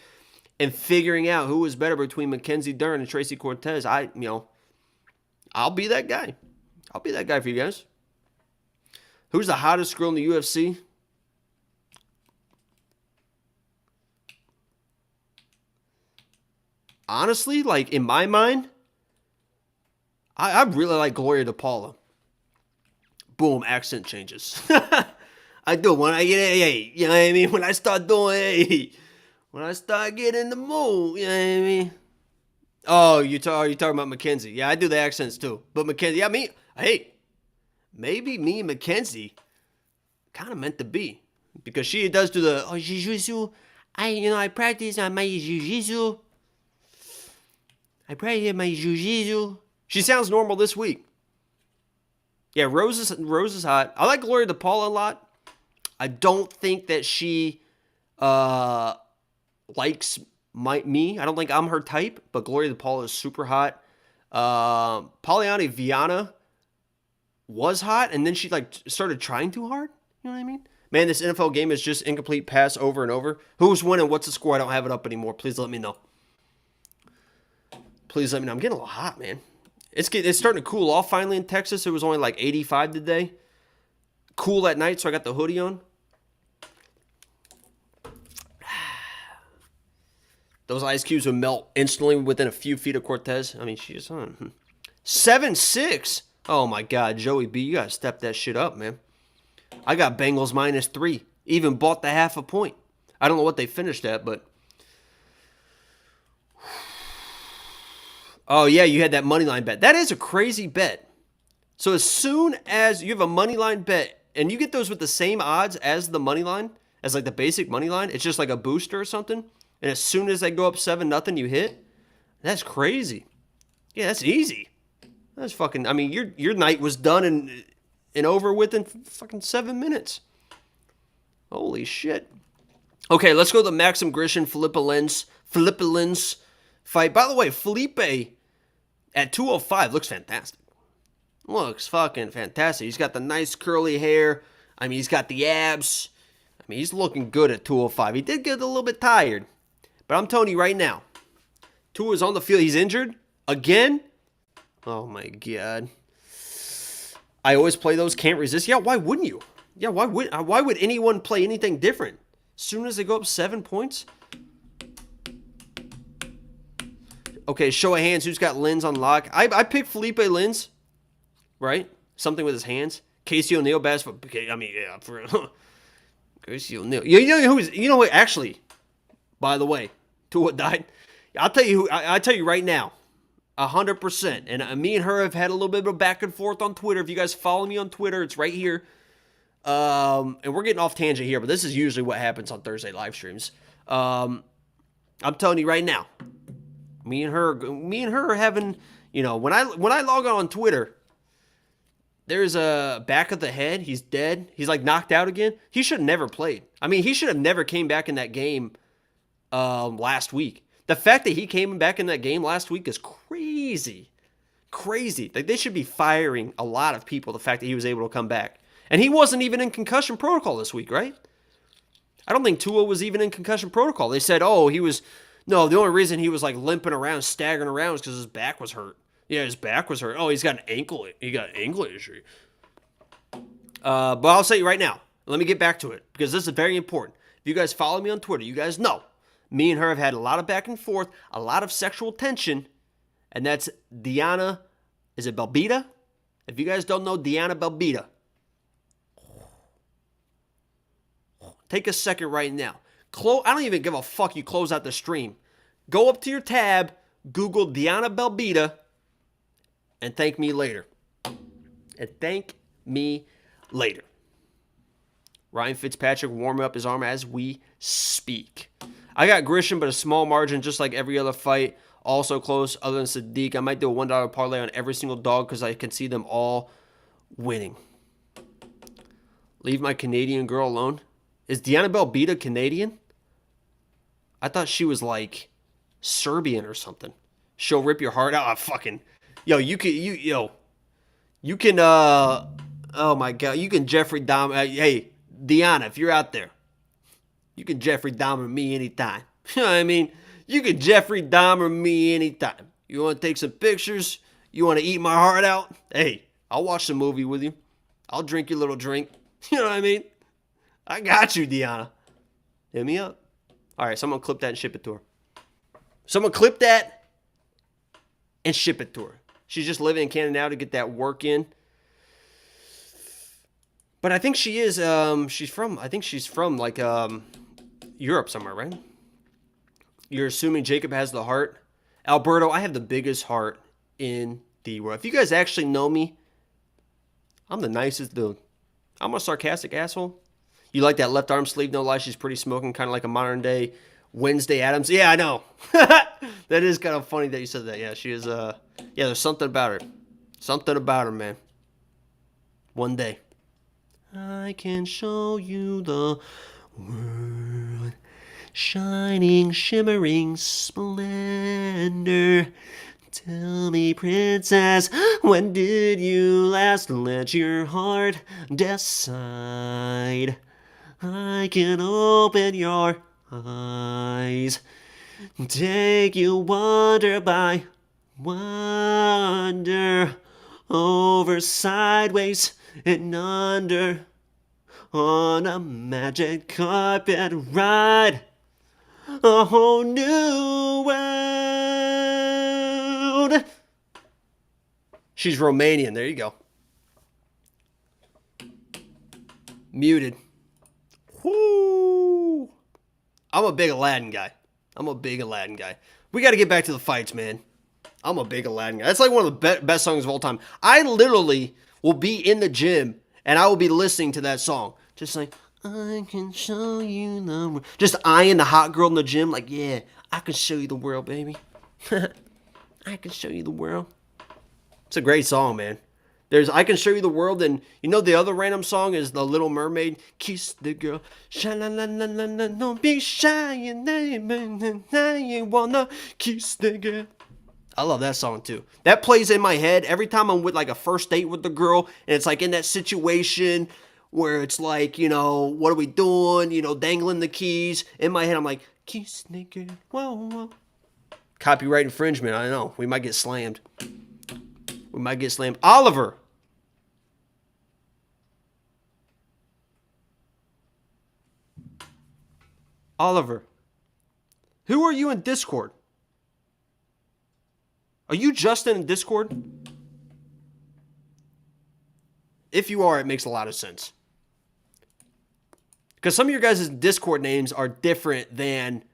in figuring out who is better between Mackenzie Dern and Tracy Cortez, I'll be that guy. I'll be that guy for you guys. Who's the hottest girl in the UFC? Honestly, like in my mind, I really like Gloria DePaula. Boom, accent changes. I do when I get you know what I mean? When I start getting in the mood, you know what I mean? Oh, you're talking about Mackenzie. Yeah, I do the accents too. But Mackenzie, maybe me and Mackenzie kind of meant to be. Because she does do the jiu-jitsu. I practice on my jiu-jitsu. I practice my jiu-jitsu. She sounds normal this week. Yeah, Rose is hot. I like Gloria DePaula a lot. I don't think that she likes me. I don't think I'm her type, but Gloria DePaula is super hot. Poliana Viana was hot, and then she started trying too hard. You know what I mean? Man, this NFL game is just incomplete pass over and over. Who's winning? What's the score? I don't have it up anymore. Please let me know. Please let me know. I'm getting a little hot, man. It's starting to cool off finally in Texas. It was only like 85 today. Cool at night, so I got the hoodie on. Those ice cubes would melt instantly within a few feet of Cortez. I mean, she's on 7-6. Oh my God, Joey B, you gotta step that shit up, man. I got Bengals -3. Even bought the half a point. I don't know what they finished at, but oh yeah, you had that money line bet. That is a crazy bet. So as soon as you have a money line bet and you get those with the same odds as the money line, as like the basic money line, it's just like a booster or something. And as soon as they go up 7-0, you hit. That's crazy. Yeah, that's easy. That's fucking. I mean, your night was done and over with in fucking 7 minutes. Holy shit. Okay, let's go to the Maxim Grishan Felipe Lins fight. By the way, Felipe at 205 looks fantastic. Looks fucking fantastic. He's got the nice curly hair. I mean, he's got the abs. I mean, he's looking good at 205. He did get a little bit tired. But I'm telling you right now, Tua's on the field. He's injured again. Oh, my God. I always play those. Can't resist. Yeah, why wouldn't you? Yeah, why would anyone play anything different? As soon as they go up 7 points. Okay, show of hands. Who's got Lins on lock? I picked Felipe Lins, right? Something with his hands. Casey O'Neal, best. I mean, yeah, for Casey O'Neal. You know who? Actually, by the way, Tua died. I'll tell you right now, 100%. And me and her have had a little bit of a back and forth on Twitter. If you guys follow me on Twitter, it's right here. And we're getting off tangent here, but this is usually what happens on Thursday live streams. I'm telling you right now, me and her are having, when I log on Twitter, there's a back of the head. He's dead. He's like knocked out again. He should have never played. I mean, he should have never came back in that game last week. The fact that he came back in that game last week is crazy. Crazy. Like, they should be firing a lot of people, the fact that he was able to come back. And he wasn't even in concussion protocol this week, right? I don't think Tua was even in concussion protocol. They said, the only reason he was like limping around, staggering around is because his back was hurt. Yeah, his back was hurt. Oh, he got an ankle injury. But I'll tell you right now, let me get back to it, because this is very important. If you guys follow me on Twitter, you guys know me and her have had a lot of back and forth, a lot of sexual tension, and that's Diana, is it Belbita? If you guys don't know Diana Belbita, take a second right now. I don't even give a fuck you close out the stream. Go up to your tab, Google Diana Belbita, and thank me later. Ryan Fitzpatrick warming up his arm as we speak. I got Grishan, but a small margin, just like every other fight. Also close, other than Sadiq. I might do a $1 parlay on every single dog because I can see them all winning. Leave my Canadian girl alone. Is Diana Belbita Canadian? I thought she was like Serbian or something. She'll rip your heart out. I fucking, yo, you can oh my god, you can Jeffrey Dahmer. Hey, Diana, if you're out there, you can Jeffrey Dahmer me anytime. You know what I mean? You can Jeffrey Dahmer me anytime. You want to take some pictures? You want to eat my heart out? Hey, I'll watch the movie with you. I'll drink your little drink. You know what I mean? I got you, Diana. Hit me up. All right, someone clip that and ship it to her. Someone clip that and ship it to her. She's just living in Canada now to get that work in. But I think she is, she's from like Europe somewhere, right? You're assuming Jacob has the heart. Alberto, I have the biggest heart in the world. If you guys actually know me, I'm the nicest dude. I'm a sarcastic asshole. You like that left arm sleeve? No lie, she's pretty smoking, kind of like a modern day Wednesday Addams. Yeah, I know. That is kind of funny that you said that. Yeah, she is, yeah, there's something about her. Something about her, man. One day. I can show you the world. Shining, shimmering splendor. Tell me, princess, when did you last let your heart decide? I can open your eyes, take you wonder by wonder, over, sideways, and under, on a magic carpet ride, a whole new world. She's Romanian. There you go. Muted. Whoo! I'm a big Aladdin guy. We got to get back to the fights, man. I'm a big Aladdin guy. That's like one of the best songs of all time. I literally will be in the gym and I will be listening to that song. Just like, I can show you the world. Just eyeing the hot girl in the gym. Like, yeah, I can show you the world, baby. I can show you the world. It's a great song, man. There's I Can Show You the World, and you know the other random song is The Little Mermaid. Kiss the girl. Sha-la-la-la-la-la, don't be shy, and I wanna kiss the girl. I love that song too. That plays in my head every time I'm with like a first date with the girl, and it's like in that situation where it's like, you know, what are we doing? You know, dangling the keys. In my head, I'm like, kiss the girl. Whoa, whoa. Copyright infringement, I know. We might get slammed. Oliver. Who are you in Discord? Are you Justin in Discord? If you are, it makes a lot of sense. Because some of your guys' Discord names are different than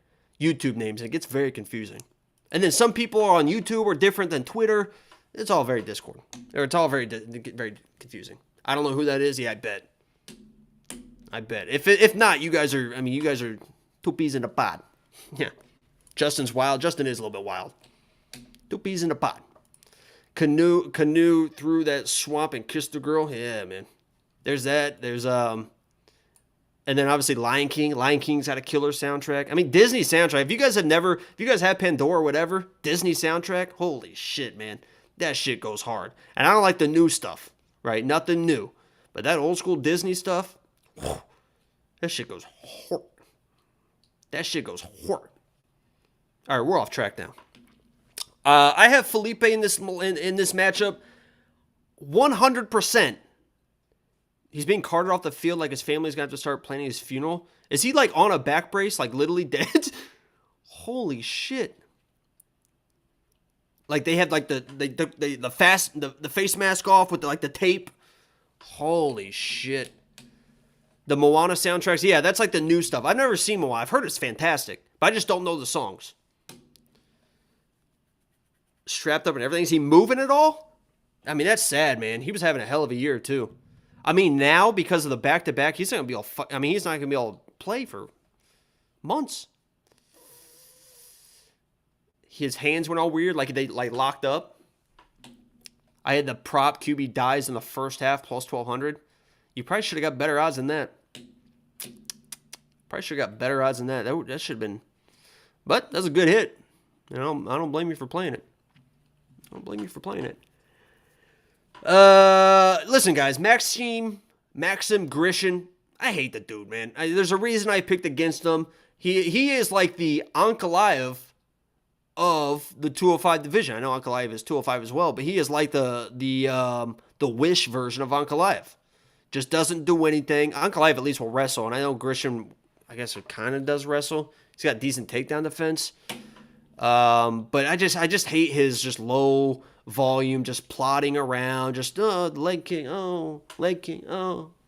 YouTube names. It gets very confusing. And then some people on YouTube are different than Twitter. It's all very Discord. Or it's all very confusing. I don't know who that is. Yeah, I bet. If not, you guys are two peas in a pod. Yeah. Justin's wild. Justin is a little bit wild. Two peas in a pod. Canoe through that swamp and kissed the girl. Yeah, man. There's that. There's and then obviously Lion King. Lion King's had a killer soundtrack. I mean, Disney soundtrack. If you guys have Pandora or whatever, Disney soundtrack, holy shit, man. That shit goes hard. And I don't like the new stuff, right? Nothing new. But that old school Disney stuff, that shit goes hard. All right, we're off track now. I have Felipe in this matchup 100%. He's being carted off the field like his family's going to have to start planning his funeral. Is he like on a back brace, like literally dead? Holy shit. Like they had like the face mask off with the tape. Holy shit. The Moana soundtracks. Yeah, that's like the new stuff. I've never seen Moana. I've heard it's fantastic, but I just don't know the songs. Strapped up and everything. Is he moving at all? I mean, that's sad, man. He was having a hell of a year too. I mean, now because of the back-to-back, he's not gonna be able. He's not gonna be able to play for months. His hands went all weird, like they locked up. I had the prop QB dies in the first half plus 1,200. You probably should have got better odds than that. Probably should have got better odds than that. That should have been. But that's a good hit. I don't blame you for playing it. I don't blame you for playing it. Listen, guys. Maxim, Grishan. I hate the dude, man. There's a reason I picked against him. He is like the Ankalaev of the 205 division. I know Ankalaev is 205 as well, but he is like the Wish version of Ankalaev. Just doesn't do anything. Ankalaev at least will wrestle, and I know Grishan, I guess, it kind of does wrestle. He's got decent takedown defense. But I just hate his just low volume, just plodding around, just leg kick, leg kick,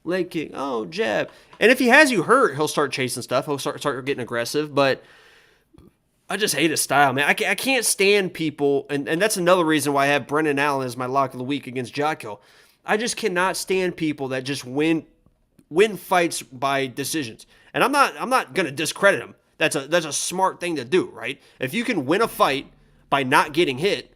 leg kick, jab. And if he has you hurt, he'll start chasing stuff. He'll start getting aggressive. But I just hate his style, man. I can't stand people, and that's another reason why I have Brendan Allen as my lock of the week against Jocko. I just cannot stand people that just win fights by decisions. And I'm not gonna discredit him. That's a smart thing to do, right? If you can win a fight by not getting hit,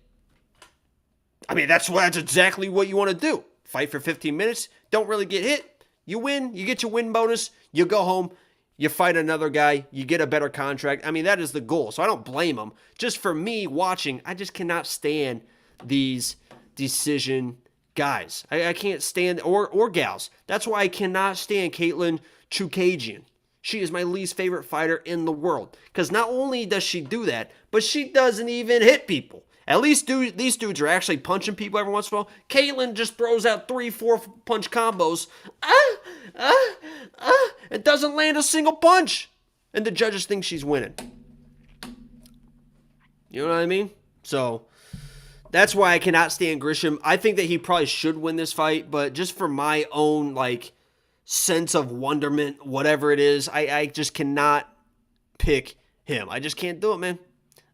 I mean that's exactly what you want to do. Fight for 15 minutes, don't really get hit, you win, you get your win bonus, you go home, you fight another guy, you get a better contract. I mean, that is the goal. So I don't blame him. Just for me watching, I just cannot stand these decision guys. I can't stand, or gals. That's why I cannot stand Caitlin Chukagian. She is my least favorite fighter in the world. Because not only does she do that, but she doesn't even hit people. At least these dudes are actually punching people every once in a while. Caitlin just throws out 3-4 punch combos. And doesn't land a single punch. And the judges think she's winning. You know what I mean? So that's why I cannot stand Grisham. I think that he probably should win this fight, but just for my own sense of wonderment, whatever it is, I just cannot pick him. I just can't do it, man.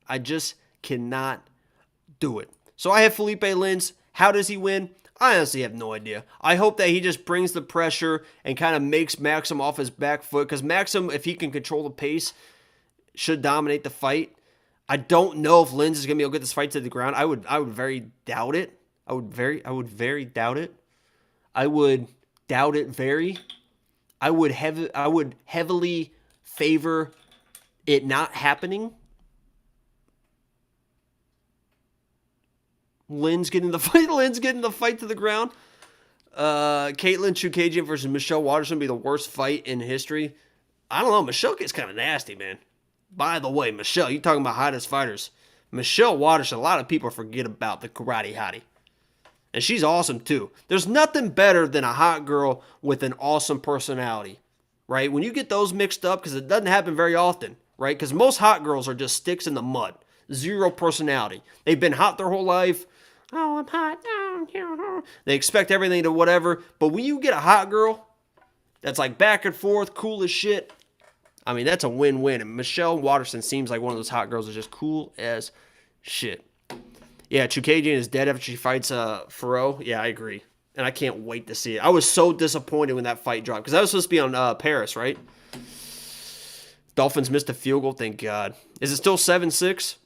I just cannot do it. So I have Felipe Lins. How does he win? I honestly have no idea. I hope that he just brings the pressure and kind of makes Maxim off his back foot, because Maxim, if he can control the pace, should dominate the fight. I don't know if Lins is going to be able to get this fight to the ground. I would very doubt it. I would very doubt it. I would doubt it very. I would heavily favor it not happening. Lins getting the fight to the ground. Caitlin Chukagian versus Michelle Waterson would be the worst fight in history. I don't know. Michelle gets kind of nasty, man. By the way, Michelle, you talking about hottest fighters. Michelle Waterson, a lot of people forget about the karate hottie. And she's awesome too. There's nothing better than a hot girl with an awesome personality, right? When you get those mixed up, because it doesn't happen very often, right? Because most hot girls are just sticks in the mud. Zero personality. They've been hot their whole life. Oh, I'm hot. They expect everything to whatever. But when you get a hot girl that's like back and forth, cool as shit, I mean, that's a win-win. And Michelle Waterson seems like one of those hot girls that's just cool as shit. Yeah, Chukagian is dead after she fights Faro. Yeah, I agree. And I can't wait to see it. I was so disappointed when that fight dropped. Because that was supposed to be on Paris, right? Dolphins missed a field goal. Thank God. Is it still 7-6?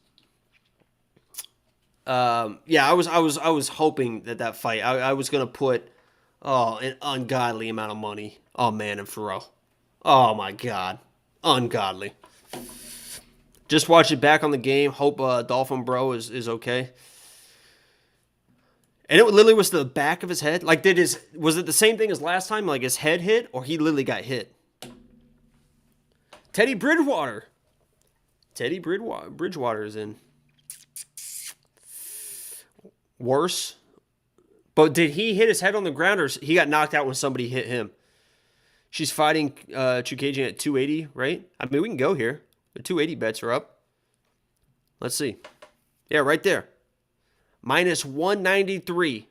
Yeah, I was hoping that fight. I was going to put an ungodly amount of money on Man and Faro. Oh, my God. Ungodly. Just watch it back on the game. Hope Dolphin Bro is okay. And it literally was the back of his head. Like, was it the same thing as last time? Like, his head hit, or he literally got hit? Teddy Bridgewater. Bridgewater is in. Worse. But did he hit his head on the ground, or he got knocked out when somebody hit him? She's fighting Chukagian at 280, right? I mean, we can go here. The 280 bets are up. Let's see. Yeah, right there. Minus 193.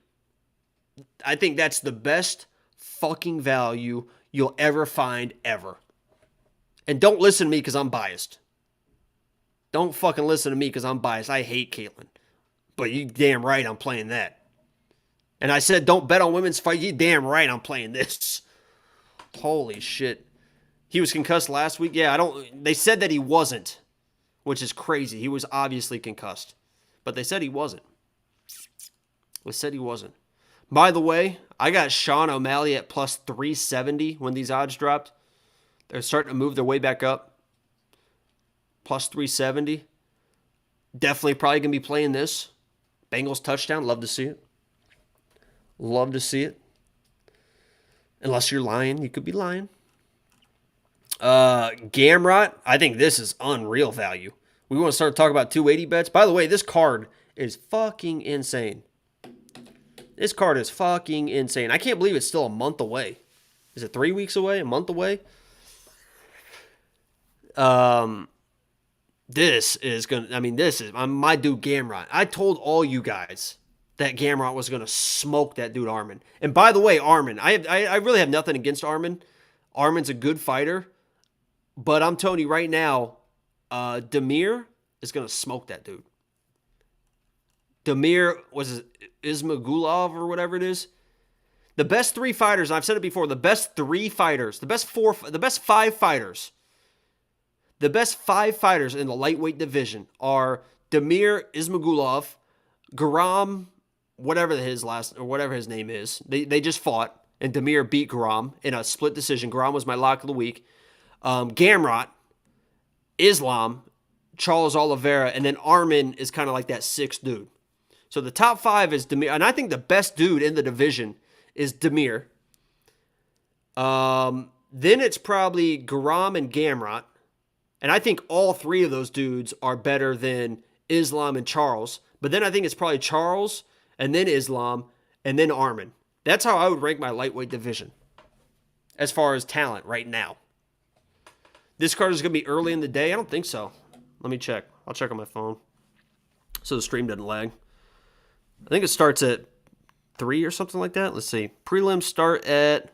I think that's the best fucking value you'll ever find ever. And don't listen to me because I'm biased. Don't fucking listen to me because I'm biased. I hate Caitlyn. But you damn right I'm playing that. And I said don't bet on women's fight. You damn right I'm playing this. Holy shit. He was concussed last week. Yeah, they said that he wasn't, which is crazy. He was obviously concussed. But they said he wasn't. By the way, I got Sean O'Malley at plus 370 when these odds dropped. They're starting to move their way back up. Plus 370. Definitely probably going to be playing this. Bengals touchdown. Love to see it. Love to see it. Unless you're lying. You could be lying. Gamrot. I think this is unreal value. We want to start talking about 280 bets. By the way, this card is fucking insane. This card is fucking insane. I can't believe it's still a month away. Is it 3 weeks away? A month away? This is going to, this is my dude Gamrot. I told all you guys that Gamrot was going to smoke that dude Armin. And by the way, Armin, I really have nothing against Armin. Armin's a good fighter. But I'm telling you right now, Demir is going to smoke that dude. Demir was Ismagulov or whatever it is. The best three fighters, and I've said it before, the best three fighters, the best five fighters in the lightweight division are Demir Ismagulov, Garam, whatever his name is. They just fought, and Demir beat Garam in a split decision. Garam was my lock of the week. Gamrot, Islam, Charles Oliveira, and then Armin is kind of like that sixth dude. So the top five is Demir, and I think the best dude in the division is Demir. Then it's probably Garam and Gamrot, and I think all three of those dudes are better than Islam and Charles. But then I think it's probably Charles, and then Islam, and then Armin. That's how I would rank my lightweight division as far as talent right now. This card is going to be early in the day? I don't think so. Let me check. I'll check on my phone so the stream doesn't lag. I think it starts at 3 or something like that. Let's see. Prelims start at...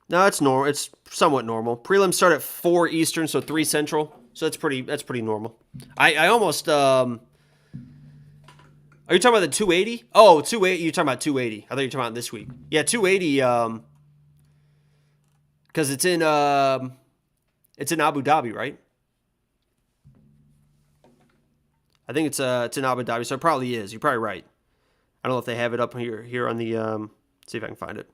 No, it's normal. It's somewhat normal. Prelims start at 4 Eastern, so 3 Central. So that's pretty normal. I almost... Are you talking about the 280? Oh, 280. You're talking about 280. I thought you were talking about this week. Yeah, 280... Because it's in Abu Dhabi, right? I think it's in Abu Dhabi, so it probably is. You're probably right. I don't know if they have it up here on the see if I can find it.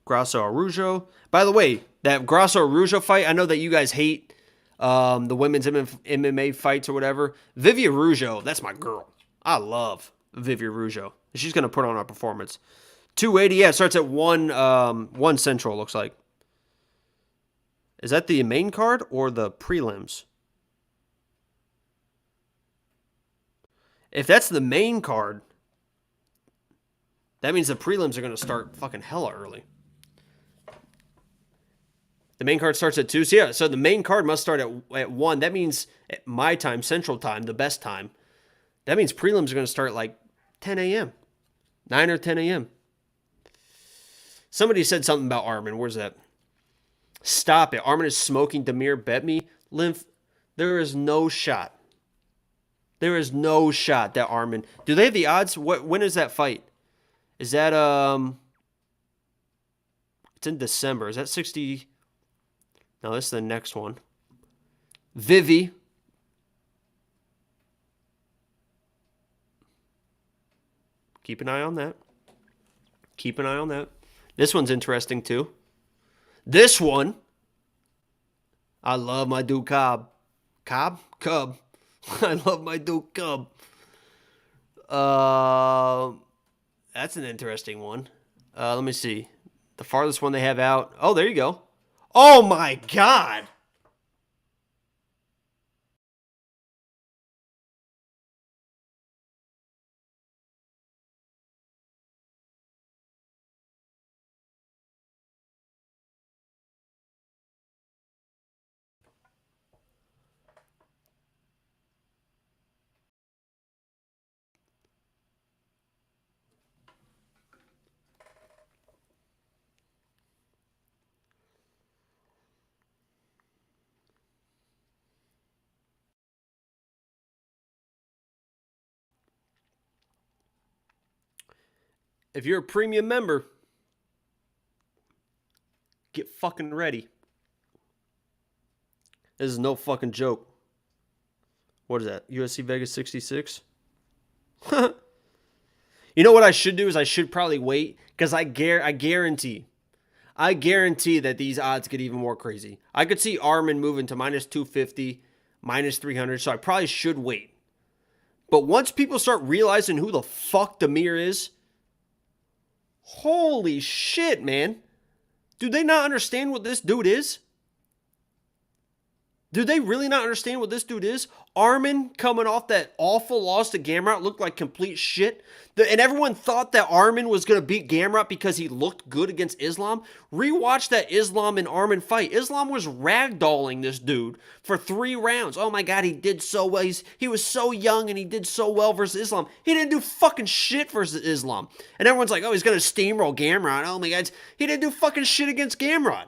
Grasso Araujo. By the way, that Grasso Araujo fight, I know that you guys hate the women's MMA fights or whatever. Vivi Araujo, that's my girl. I love Vivi Araujo. She's gonna put on a performance. 280, yeah, it starts at 1 Central, looks like. Is that the main card or the prelims? If that's the main card, that means the prelims are going to start fucking hella early. The main card starts at 2. So yeah, so the main card must start at 1. That means at my time, Central Time, the best time. That means prelims are going to start like 10 a.m. 9 or 10 a.m. Somebody said something about Armin. Where's that? Stop it. Armin is smoking Demir. Bet me. Lymph. There is no shot. There is no shot that Armin... Do they have the odds? When is that fight? Is that... It's in December. Is that 60... No, this is the next one. Vivi. Keep an eye on that. Keep an eye on that. This one's interesting, too. This one... I love my dude Cub. Cub? I love my dude Cub. That's an interesting one. Let me see. The farthest one they have out. Oh, there you go. Oh, my God. If you're a premium member, get fucking ready. This is no fucking joke. What is that? UFC Vegas 66? You know what I should do is I should probably wait because I guarantee that these odds get even more crazy. I could see Armin moving to minus 250, minus 300, so I probably should wait. But once people start realizing who the fuck Damir is, holy shit, man. Do they not understand what this dude is? Do they really not understand what this dude is? Armin coming off that awful loss to Gamrot looked like complete shit. And everyone thought that Armin was going to beat Gamrot because he looked good against Islam. Rewatch that Islam and Armin fight. Islam was ragdolling this dude for 3 rounds. Oh my God, he did so well. He was so young and he did so well versus Islam. He didn't do fucking shit versus Islam. And everyone's like, oh, he's going to steamroll Gamrot. Oh my God, he didn't do fucking shit against Gamrot.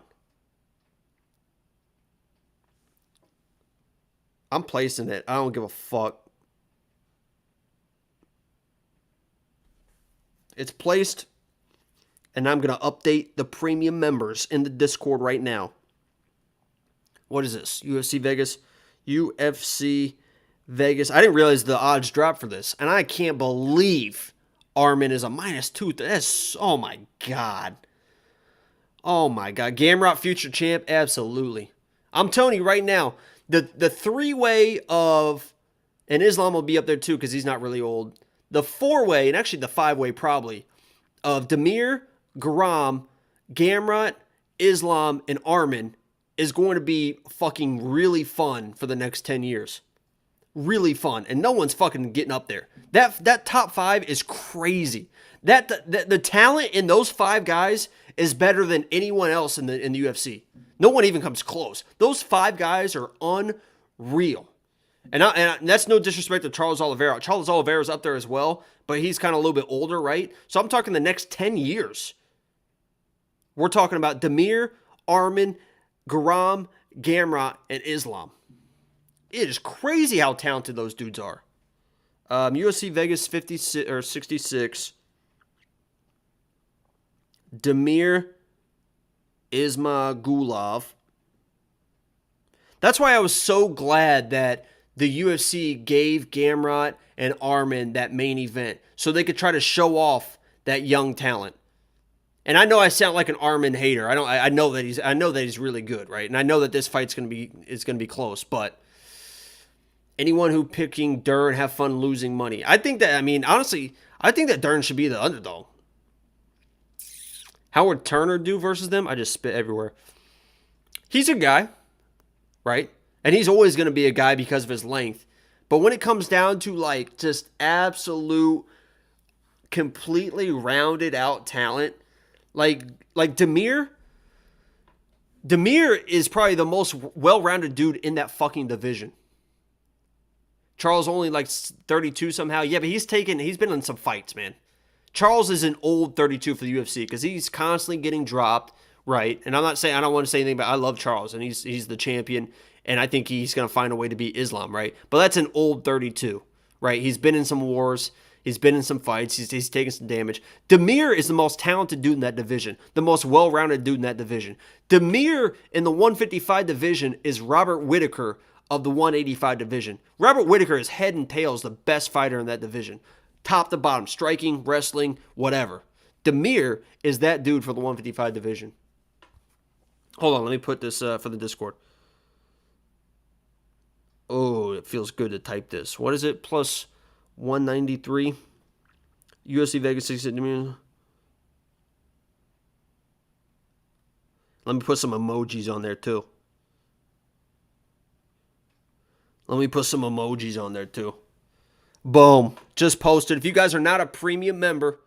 I'm placing it. I don't give a fuck. It's placed, and I'm going to update the premium members in the Discord right now. What is this? UFC Vegas? UFC Vegas. I didn't realize the odds dropped for this, and I can't believe Armin is a minus 2. That's, oh my God. Oh my God. Gamrot future champ? Absolutely. I'm telling you right now, the 3-way of, and Islam will be up there too because he's not really old. The 4-way, and actually the 5-way probably, of Damir, Garam, Gamrot, Islam, and Armin is going to be fucking really fun for the next 10 years. Really fun. And no one's fucking getting up there. That top 5 is crazy. The talent in those 5 guys is better than anyone else in the UFC. No one even comes close. Those 5 guys are unreal. And that's no disrespect to Charles Oliveira. Charles Oliveira's up there as well, but he's kind of a little bit older, right? So I'm talking the next 10 years. We're talking about Damir, Armin, Garam, Gamrot, and Islam. It is crazy how talented those dudes are. UFC Vegas 56 or 66. Damir Ismagulov. That's why I was so glad that the UFC gave Gamrot and Armin that main event so they could try to show off that young talent. And I know I sound like an Armin hater. I know that he's really good, right? And I know that this fight's gonna be close, but anyone who picking Dern have fun losing money. Honestly, I think that Dern should be the underdog. How would Turner do versus them? I just spit everywhere. He's a guy, right? And he's always going to be a guy because of his length. But when it comes down to like just absolute, completely rounded out talent, like Damir is probably the most well-rounded dude in that fucking division. Charles only like 32 somehow. Yeah, but he's been in some fights, man. Charles is an old 32 for the UFC because he's constantly getting dropped, right? And I don't want to say anything, but I love Charles, and he's the champion, and I think he's going to find a way to beat Islam, right? But that's an old 32, right? He's been in some wars. He's been in some fights. He's taken some damage. Damir is the most talented dude in that division, the most well-rounded dude in that division. Damir in the 155 division is Robert Whittaker of the 185 division. Robert Whittaker is head and tails the best fighter in that division. Top to bottom, striking, wrestling, whatever. Damir is that dude for the 155 division. Hold on, let me put this for the Discord. Oh, it feels good to type this. What is it? Plus 193. UFC Vegas 60. Let me put some emojis on there too. Boom. Just posted. If you guys are not a premium member,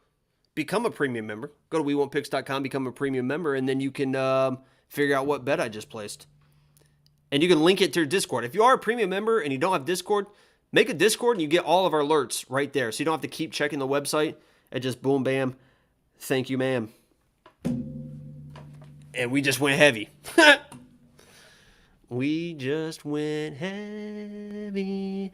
become a premium member. Go to WeWantPicks.com, become a premium member, and then you can figure out what bet I just placed. And you can link it to your Discord. If you are a premium member and you don't have Discord, make a Discord and you get all of our alerts right there. So you don't have to keep checking the website. It just boom, bam. Thank you, ma'am. And we just went heavy. We just went heavy.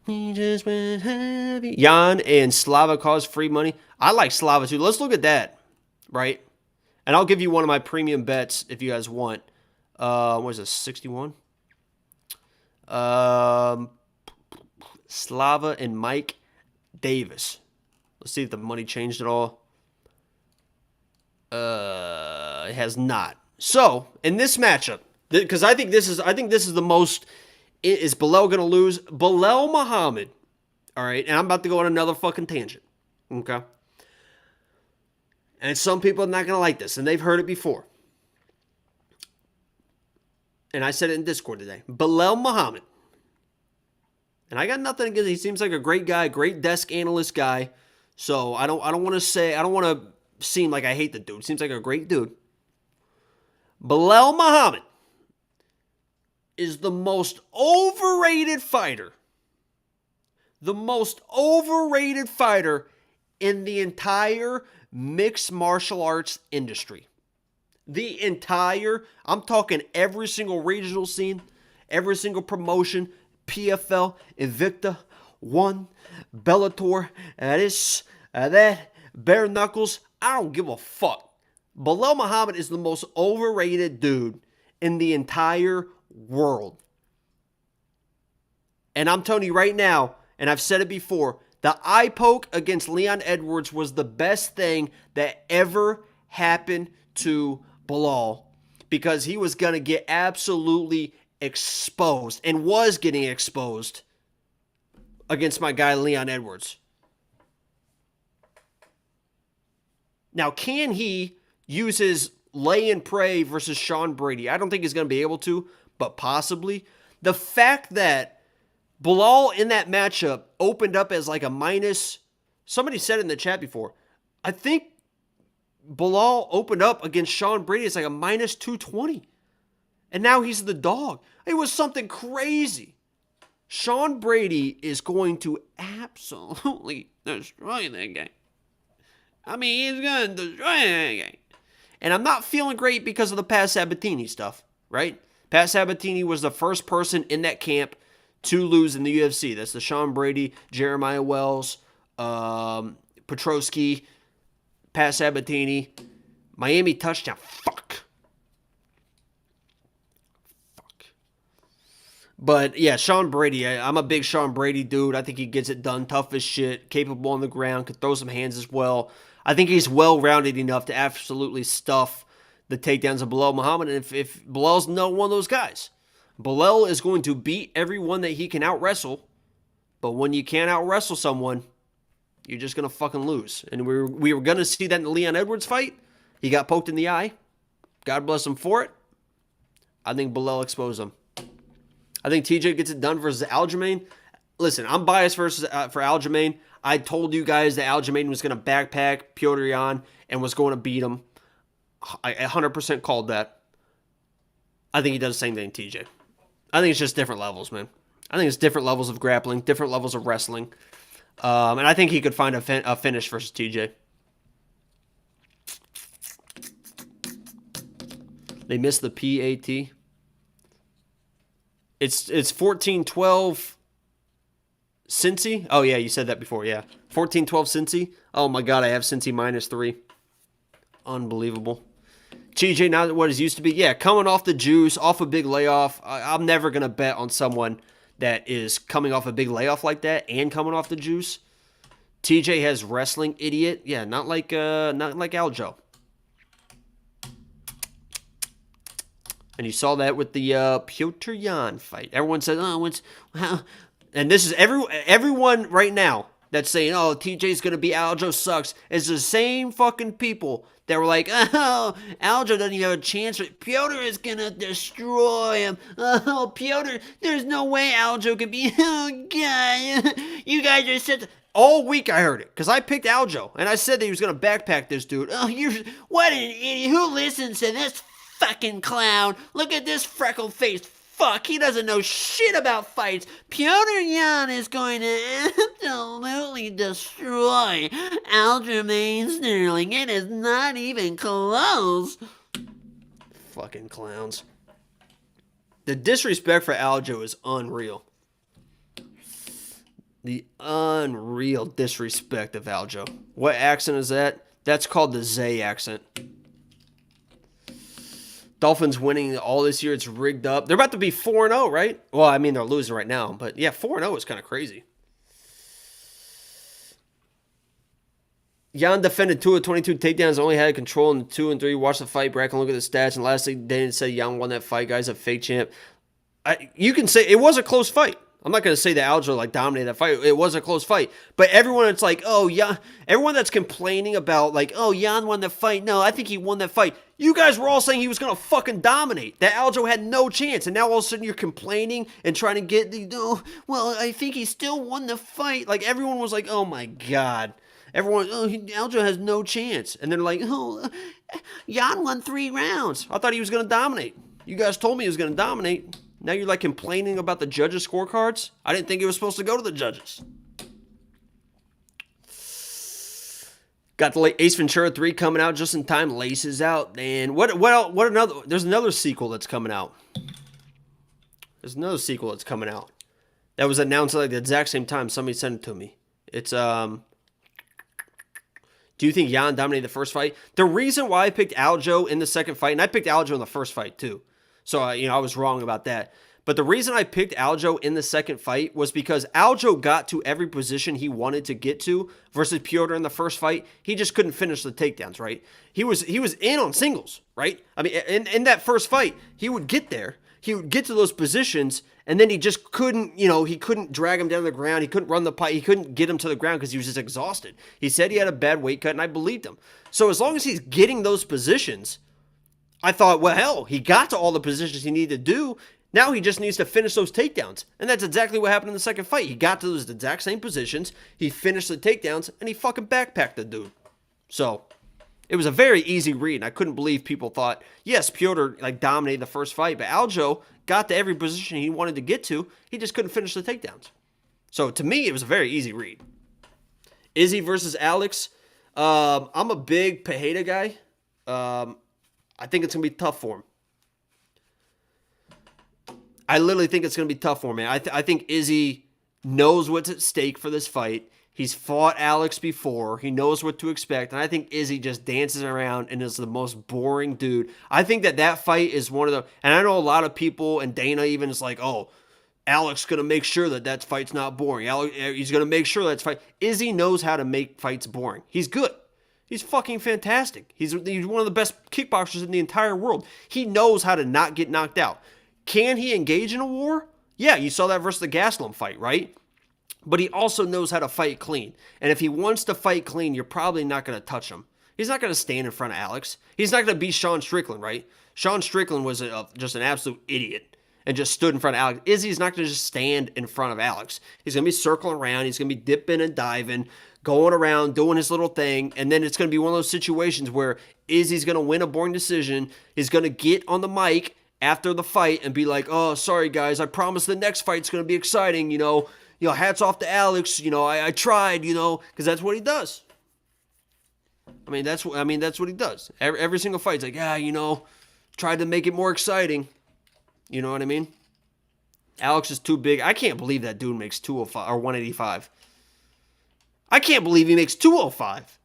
Jan and Slava caused free money. I like Slava too. Let's look at that, right? And I'll give you one of my premium bets if you guys want. What is this, 61? Slava and Mike Davis. Let's see if the money changed at all. It has not. So, in this matchup, because I think this is the most. Is Bilal going to lose? Bilal Muhammad. All right, and I'm about to go on another fucking tangent. Okay? And some people are not going to like this, and they've heard it before. And I said it in Discord today. Bilal Muhammad. And I got nothing against him. He seems like a great guy, great desk analyst guy. So I don't want to seem like I hate the dude. Seems like a great dude. Bilal Muhammad is the most overrated fighter. The most overrated fighter in the entire mixed martial arts industry. I'm talking every single regional scene, every single promotion, PFL, Invicta, One, Bellator, this, that, bare knuckles. I don't give a fuck. Bilal Muhammad is the most overrated dude in the entire world. And I'm telling you right now, and I've said it before, the eye poke against Leon Edwards was the best thing that ever happened to Bilal, because he was going to get absolutely exposed and was getting exposed against my guy Leon Edwards. Now, can he use his lay and pray versus Sean Brady? I don't think he's going to be able to, but possibly. The fact that Bilal in that matchup opened up as like a minus, somebody said it in the chat before, I think Bilal opened up against Sean Brady as like a minus 220. And now he's the dog. It was something crazy. Sean Brady is going to absolutely destroy that guy. I mean, he's going to destroy that guy. And I'm not feeling great because of the Pat Sabatini stuff, right? Pat Sabatini was the first person in that camp to lose in the UFC. That's the Sean Brady, Jeremiah Wells, Petrosky, Pat Sabatini, Miami touchdown. Fuck. But yeah, Sean Brady, I'm a big Sean Brady dude. I think he gets it done, tough as shit, capable on the ground, could throw some hands as well. I think he's well-rounded enough to absolutely stuff the takedowns of Bilal Muhammad. And if Bilal's not one of those guys, Bilal is going to beat everyone that he can out-wrestle. But when you can't out-wrestle someone, you're just going to fucking lose. And we were going to see that in the Leon Edwards fight. He got poked in the eye. God bless him for it. I think Bilal exposed him. I think TJ gets it done versus Aljamain. Listen, I'm biased for Aljamain. I told you guys that Aljamain was going to backpack Petr Yan and was going to beat him. I 100% called that. I think he does the same thing, TJ. I think it's just different levels, man. I think it's different levels of grappling, different levels of wrestling. And I think he could find a finish versus TJ. They missed the PAT. It's 14-12 Cincy. Oh, yeah, you said that before, yeah. 14-12 Cincy. Oh, my God, I have Cincy -3. Unbelievable. TJ, not what it used to be. Yeah, coming off the juice, off a big layoff. I'm never going to bet on someone that is coming off a big layoff like that and coming off the juice. TJ has wrestling, idiot. Yeah, not like Aljo. And you saw that with the Petr Yan fight. Everyone says, "Oh, and this is everyone right now that's saying, "Oh, TJ's gonna be Aljo sucks." It's the same fucking people that were like, "Oh, Aljo doesn't even have a chance. Petr is gonna destroy him. Oh, Petr, there's no way Aljo could be." Oh God, you guys are such. All week I heard it because I picked Aljo and I said that he was gonna backpack this dude. Oh, what an idiot! Who listens to this fucking clown? Look at this freckle face. Fuck, he doesn't know shit about fights. Petr Yan is going to absolutely destroy Aljamain Sterling. It is not even close. Fucking clowns. The disrespect for Aljo is unreal. The unreal disrespect of Aljo. What accent is that? That's called the Zay accent. Dolphins winning all this year. It's rigged up. They're about to be 4-0, right? Well, I mean, they're losing right now. But, yeah, 4-0 is kind of crazy. Jan defended 2 of 22 takedowns, only had control in 2 and 3. Watch the fight back and look at the stats. And lastly, Dane said Jan won that fight. Guy's a fake champ. You can say it was a close fight. I'm not going to say that Aljo like dominated that fight. It was a close fight. But everyone that's like, oh, yeah, everyone that's complaining about like, oh, Jan won the fight. No, I think he won that fight. You guys were all saying he was going to fucking dominate. That Aljo had no chance. And now all of a sudden you're complaining and trying to get, well, I think he still won the fight. Like everyone was like, oh my God. Everyone, Aljo has no chance. And they're like, oh, Jan won 3 rounds. I thought he was going to dominate. You guys told me he was going to dominate. Now you're like complaining about the judges' scorecards? I didn't think it was supposed to go to the judges. Got the Ace Ventura 3 coming out just in time. Laces out. And what another? There's another sequel that's coming out. There's another sequel that's coming out. That was announced at like the exact same time. Somebody sent it to me. It's, do you think Jan dominated the first fight? The reason why I picked Aljo in the second fight, and I picked Aljo in the first fight too. So, I was wrong about that. But the reason I picked Aljo in the second fight was because Aljo got to every position he wanted to get to versus Piotr in the first fight. He just couldn't finish the takedowns, right? He was in on singles, right? I mean, in that first fight, he would get there. He would get to those positions, and then he just couldn't, he couldn't drag him down to the ground. He couldn't run the fight. He couldn't get him to the ground because he was just exhausted. He said he had a bad weight cut, and I believed him. So as long as he's getting those positions, I thought, well, hell, he got to all the positions he needed to do. Now he just needs to finish those takedowns. And that's exactly what happened in the second fight. He got to those exact same positions. He finished the takedowns, and he fucking backpacked the dude. So it was a very easy read. And I couldn't believe people thought, yes, Piotr like dominated the first fight, but Aljo got to every position he wanted to get to. He just couldn't finish the takedowns. So to me, it was a very easy read. Izzy versus Alex. I'm a big Pereira guy. I think it's going to be tough for him. I literally think it's going to be tough for him, man. I think Izzy knows what's at stake for this fight. He's fought Alex before. He knows what to expect. And I think Izzy just dances around and is the most boring dude. I think that fight is one of the... And I know a lot of people, and Dana even is like, oh, Alex going to make sure that fight's not boring. He's going to make sure that's fight... Izzy knows how to make fights boring. He's good. He's fucking fantastic. He's one of the best kickboxers in the entire world. He knows how to not get knocked out. Can he engage in a war? Yeah, you saw that versus the Gastelum fight, right? But he also knows how to fight clean. And if he wants to fight clean, you're probably not going to touch him. He's not going to stand in front of Alex. He's not going to beat Sean Strickland, right? Sean Strickland was just an absolute idiot and just stood in front of Alex. Izzy's not going to just stand in front of Alex. He's going to be circling around. He's going to be dipping and diving, going around, doing his little thing, and then it's going to be one of those situations where Izzy's going to win a boring decision. He's going to get on the mic after the fight and be like, oh, sorry, guys, I promise the next fight's going to be exciting, hats off to Alex, I tried, because that's what he does. I mean, that's what he does. Every single fight's like, tried to make it more exciting. You know what I mean? Alex is too big. I can't believe that dude makes 205 or 185. I can't believe he makes 205.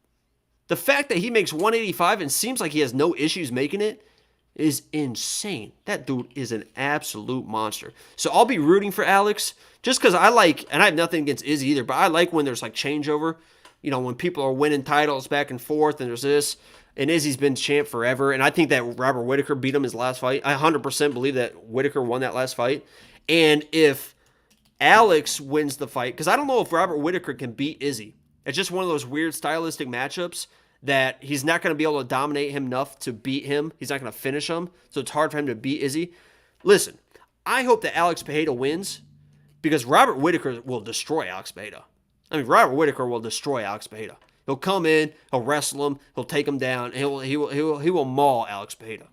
The fact that he makes 185 and seems like he has no issues making it is insane. That dude is an absolute monster. So I'll be rooting for Alex just because I like, and I have nothing against Izzy either, but I like when there's like changeover. When people are winning titles back and forth and there's this. And Izzy's been champ forever. And I think that Robert Whittaker beat him his last fight. I 100% believe that Whittaker won that last fight. And if Alex wins the fight, because I don't know if Robert Whittaker can beat Izzy. It's just one of those weird stylistic matchups that he's not going to be able to dominate him enough to beat him. He's not going to finish him. So it's hard for him to beat Izzy. Listen, I hope that Alex Pereira wins because Robert Whittaker will destroy Alex Pereira. I mean, Robert Whittaker will destroy Alex Pereira. He'll come in, he'll wrestle him, he'll take him down, and he will maul Alex Pereira.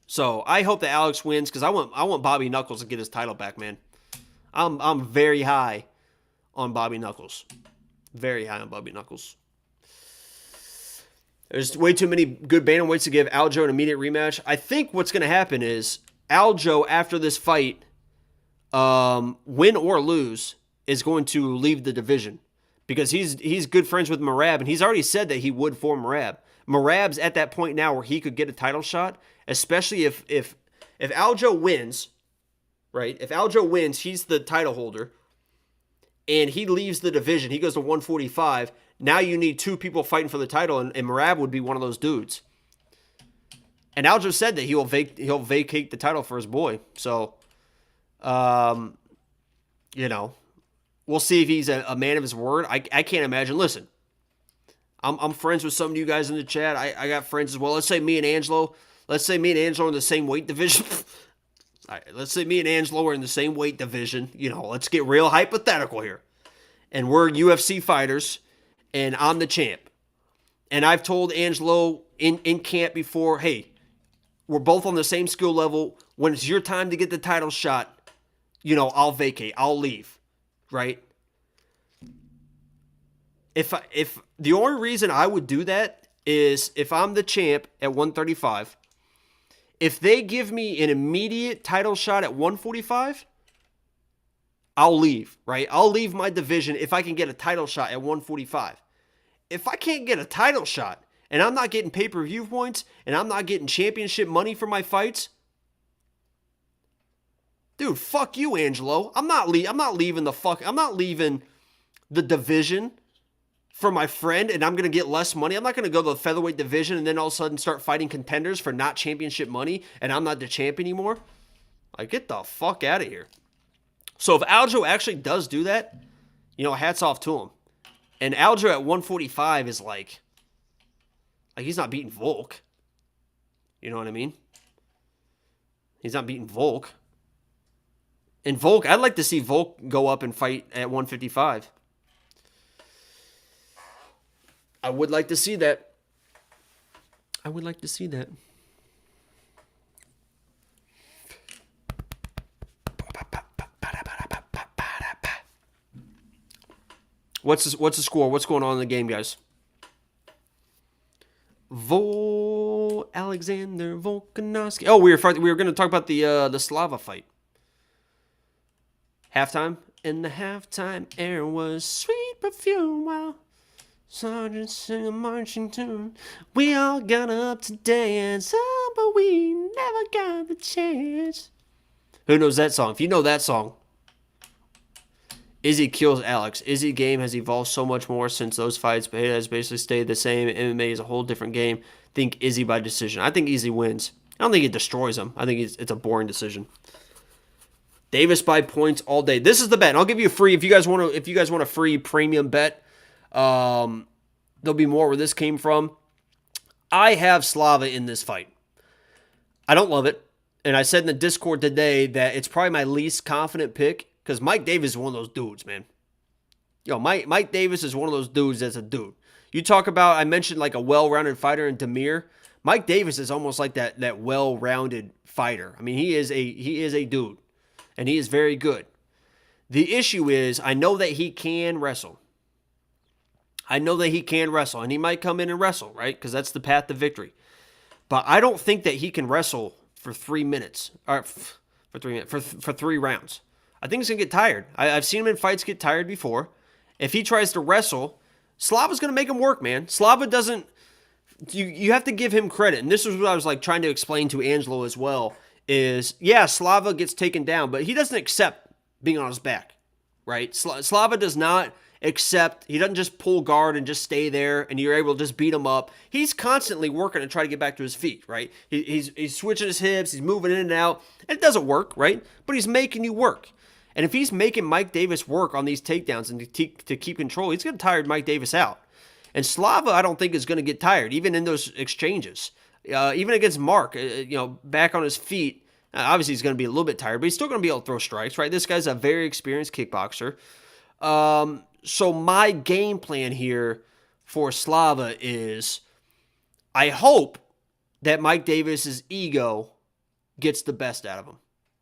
So I hope that Alex wins because I want Bobby Knuckles to get his title back, man. I'm very high on Bobby Knuckles. Very high on Bobby Knuckles. There's way too many good bantamweights to give Aljo an immediate rematch. I think what's going to happen is Aljo, after this fight, win or lose, is going to leave the division because he's good friends with Merab, and he's already said that he would for Merab. Merab's at that point now where he could get a title shot, especially if Aljo wins, right? If Aljo wins, he's the title holder, and he leaves the division. He goes to 145. Now you need 2 people fighting for the title, and Merab would be one of those dudes. And Aljo said that he'll vacate the title for his boy. So, you know, we'll see if he's a man of his word. I can't imagine. Listen, I'm friends with some of you guys in the chat. I got friends as well. Let's say me and Angelo are in the same weight division. All right, let's say me and Angelo are in the same weight division. You know, let's get real hypothetical here. And we're UFC fighters, and I'm the champ. And I've told Angelo in camp before, hey, we're both on the same skill level. When it's your time to get the title shot, you know, I'll vacate. I'll leave, right? If the only reason I would do that is if I'm the champ at 135, if they give me an immediate title shot at 145, I'll leave, right? I'll leave my division if I can get a title shot at 145. If I can't get a title shot, and I'm not getting pay-per-view points, and I'm not getting championship money for my fights, dude, fuck you, Angelo. I'm not leaving the division for my friend, and I'm going to get less money. I'm not going to go to the featherweight division and then all of a sudden start fighting contenders for not championship money, and I'm not the champ anymore. Like, get the fuck out of here. So if Aljo actually does do that, you know, hats off to him. And Aljo at 145 is like he's not beating Volk. You know what I mean? He's not beating Volk. And Volk, I'd like to see Volk go up and fight at 155. I would like to see that. I would like to see that. What's the score? What's going on in the game, guys? Alexander Volkanovski. Oh, we were going to talk about the Slava fight. Halftime. In the halftime air was sweet perfume while Sergeant sing a marching tune. We all got up to dance, but we never got the chance. Who knows that song? If you know that song, Izzy kills Alex. Izzy game has evolved so much more since those fights, but it has basically stayed the same. MMA is a whole different game. Think Izzy by decision. I think Izzy wins. I don't think it destroys him. I think it's a boring decision. Davis by points all day. This is the bet. I'll give you a free if you guys want a free premium bet. There'll be more where this came from. I have Slava in this fight. I don't love it. And I said in the Discord today that it's probably my least confident pick because Mike Davis is one of those dudes, man. Yo, Mike Davis is one of those dudes that's a dude. You talk about, I mentioned like a well-rounded fighter in Demir. Mike Davis is almost like that well-rounded fighter. I mean, he is a dude. And he is very good. The issue is, I know that he can wrestle. And he might come in and wrestle, right? Because that's the path to victory. But I don't think that he can wrestle for 3 minutes. Or for 3 minutes. For 3 rounds. I think he's going to get tired. I've seen him in fights get tired before. If he tries to wrestle, Slava's going to make him work, man. Slava doesn't... You have to give him credit. And this is what I was like trying to explain to Angelo as well. Is, yeah, Slava gets taken down, but he doesn't accept being on his back, right? Slava does not accept, he doesn't just pull guard and just stay there and you're able to just beat him up. He's constantly working to try to get back to his feet, right? He's switching his hips, he's moving in and out, and it doesn't work, right? But he's making you work. And if he's making Mike Davis work on these takedowns and to keep control, he's going to tire Mike Davis out. And Slava, I don't think, is going to get tired, even in those exchanges. Even against Mark, back on his feet, obviously he's going to be a little bit tired, but he's still going to be able to throw strikes, right? This guy's a very experienced kickboxer. So my game plan here for Slava is I hope that Mike Davis's ego gets the best out of him,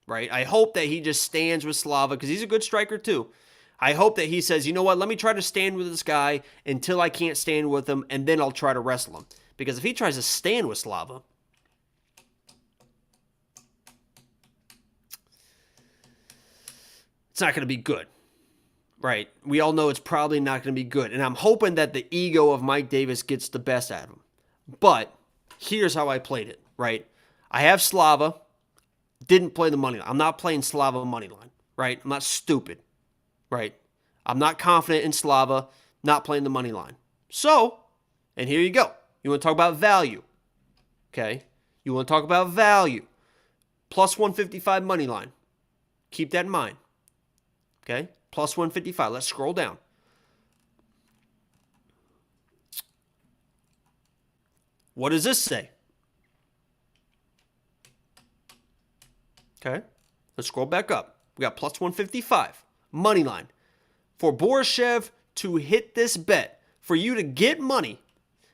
right? I hope that he just stands with Slava because he's a good striker too. I hope that he says, you know what, let me try to stand with this guy until I can't stand with him, and then I'll try to wrestle him. Because if he tries to stand with Slava, it's not going to be good, right? We all know it's probably not going to be good. And I'm hoping that the ego of Mike Davis gets the best out of him. But here's how I played it, right? I have Slava, didn't play the money line. I'm not playing Slava money line, right? I'm not stupid, right? I'm not confident in Slava, not playing the money line. So, and here you go. You want to talk about value. Okay? You want to talk about value. Plus 155 money line. Keep that in mind. Okay? Plus 155. Let's scroll down. What does this say? Okay? Let's scroll back up. We got plus 155. Money line. For Borishev to hit this bet, for you to get money,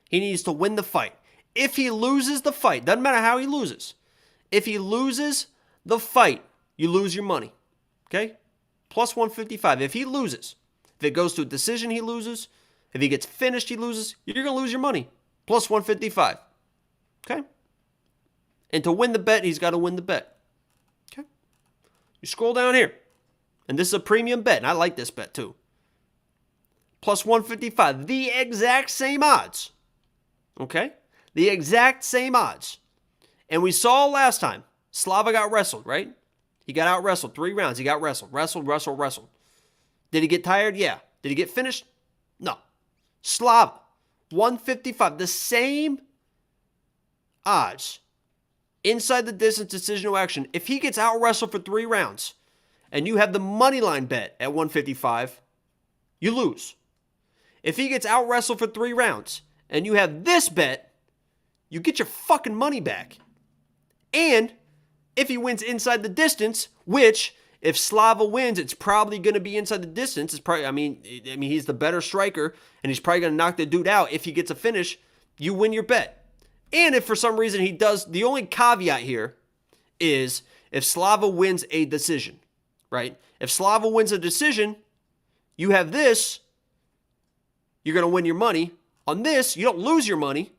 he needs to win the fight. If he loses the fight, doesn't matter how he loses. If he loses the fight, you lose your money. Okay? Plus 155. If he loses, if it goes to a decision, he loses. If he gets finished, he loses. You're going to lose your money. Plus 155. Okay? And to win the bet, he's got to win the bet. Okay? You scroll down here. And this is a premium bet, and I like this bet too. Plus 155. The exact same odds. Okay? The exact same odds. And we saw last time, Slava got wrestled, right? He got out-wrestled. 3 rounds, he got wrestled. Wrestled. Did he get tired? Yeah. Did he get finished? No. Slava, 155. The same odds. Inside the distance, decisional action. If he gets out-wrestled for 3 rounds, and you have the money line bet at 155, you lose. If he gets out-wrestled for 3 rounds, and you have this bet, you get your fucking money back. And if he wins inside the distance, which if Slava wins, it's probably going to be inside the distance. It's probably, I mean, he's the better striker, and he's probably going to knock the dude out. If he gets a finish, you win your bet. And if for some reason he does, the only caveat here is if Slava wins a decision, right? If Slava wins a decision, you have this, you're going to win your money. On this, you don't lose your money.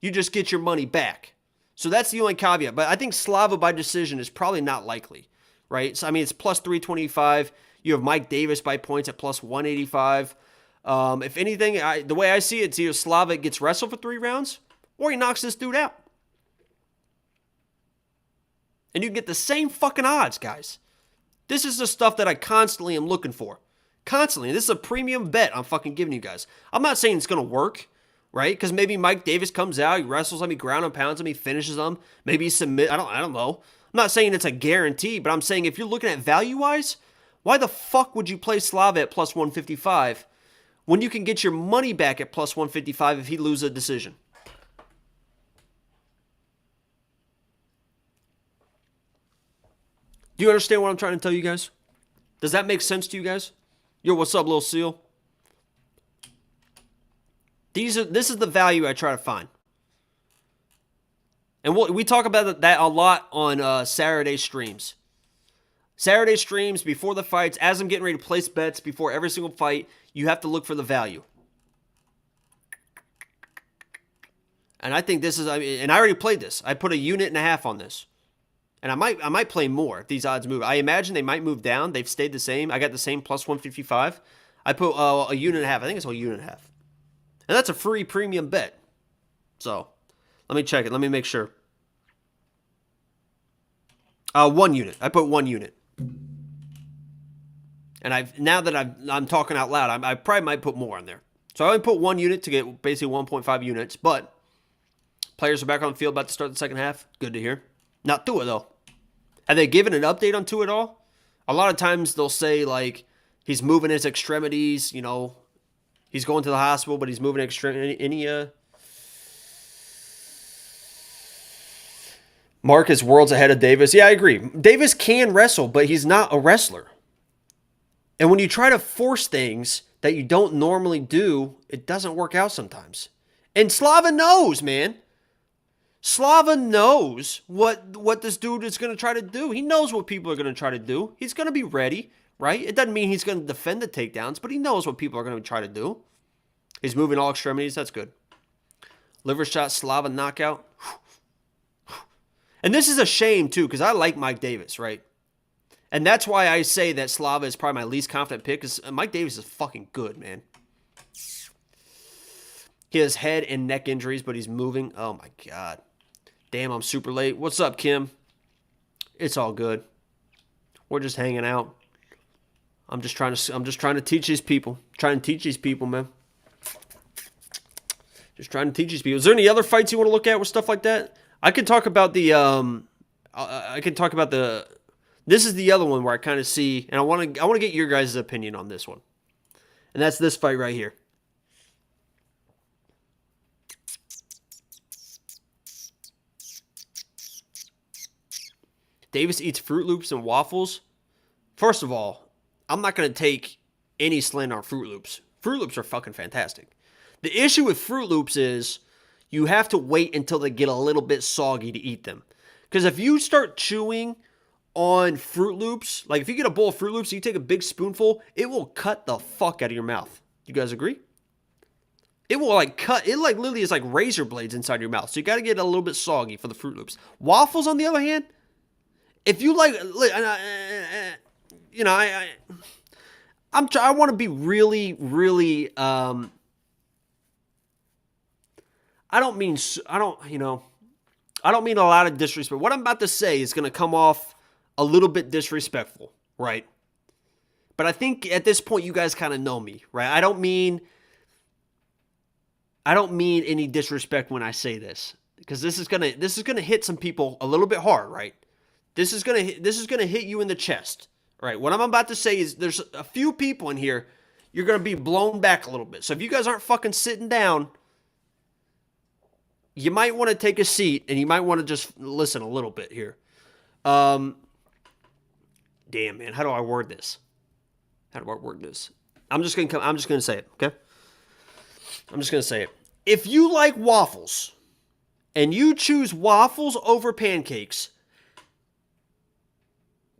You just get your money back. So that's the only caveat. But I think Slava by decision is probably not likely, right? So, I mean, it's plus 325. You have Mike Davis by points at plus 185. If anything, the way I see it, it's either Slava gets wrestled for 3 rounds or he knocks this dude out. And you get the same fucking odds, guys. This is the stuff that I constantly am looking for. Constantly. This is a premium bet I'm fucking giving you guys. I'm not saying it's going to work, right? Because maybe Mike Davis comes out, he wrestles him, he ground and pounds him, he finishes him. Maybe he submit. I don't know. I'm not saying it's a guarantee, but I'm saying if you're looking at value-wise, why the fuck would you play Slava at plus 155 when you can get your money back at plus 155 if he loses a decision? Do you understand what I'm trying to tell you guys? Does that make sense to you guys? Yo, what's up, Lil Seal? This is the value I try to find. And we talk about that a lot on Saturday streams. Saturday streams, before the fights, as I'm getting ready to place bets before every single fight, you have to look for the value. And I think this is, and I already played this. I put 1.5 units on this. And I might play more if these odds move. I imagine they might move down. They've stayed the same. I got the same plus 155. I put 1.5 units. I think it's 1.5 units. And that's a free premium bet. So, let me check it. Let me make sure. 1 unit. I put 1 unit. And now that I'm talking out loud, I probably might put more on there. So I only put 1 unit to get basically 1.5 units. But players are back on the field about to start the second half. Good to hear. Not Tua, though. Have they given an update on Tua at all? A lot of times they'll say, like, he's moving his extremities, you know. He's going to the hospital, but he's moving extremities. Mark is worlds ahead of Davis. Yeah, I agree. Davis can wrestle, but he's not a wrestler. And when you try to force things that you don't normally do, it doesn't work out sometimes. And Slava knows, man. Slava knows what this dude is going to try to do. He knows what people are going to try to do. He's going to be ready, right? It doesn't mean he's going to defend the takedowns, but he knows what people are going to try to do. He's moving all extremities. That's good. Liver shot, Slava knockout. And this is a shame, too, because I like Mike Davis, right? And that's why I say that Slava is probably my least confident pick, because Mike Davis is fucking good, man. He has head and neck injuries, but he's moving. Oh, my God. Damn, I'm super late. What's up, Kim? It's all good. We're just hanging out. I'm just trying to teach these people. Trying to teach these people, man. Just trying to teach these people. Is there any other fights you want to look at with stuff like that? I can talk about the this is the other one where I kind of see, and I want to get your guys' opinion on this one. And that's this fight right here. Davis eats Fruit Loops and waffles. First of all, I'm not going to take any slander on Fruit Loops. Fruit Loops are fucking fantastic. The issue with Fruit Loops is you have to wait until they get a little bit soggy to eat them. Because if you start chewing on Fruit Loops, like if you get a bowl of Fruit Loops, you take a big spoonful, it will cut the fuck out of your mouth. You guys agree? It will like cut, it like literally is like razor blades inside your mouth. So you got to get a little bit soggy for the Fruit Loops. Waffles, on the other hand, if you like, you know, I want to be really, really, I don't mean a lot of disrespect. What I'm about to say is going to come off a little bit disrespectful, right? But I think at this point you guys kind of know me, right? I don't mean any disrespect when I say this, because this is gonna hit some people a little bit hard, right? This is gonna hit you in the chest, right? What I'm about to say is there's a few people in here, you're gonna be blown back a little bit. So if you guys aren't fucking sitting down, you might want to take a seat and you might want to just listen a little bit here. Damn, man, how do I word this? I'm just gonna say it, okay? I'm just gonna say it. If you like waffles and you choose waffles over pancakes,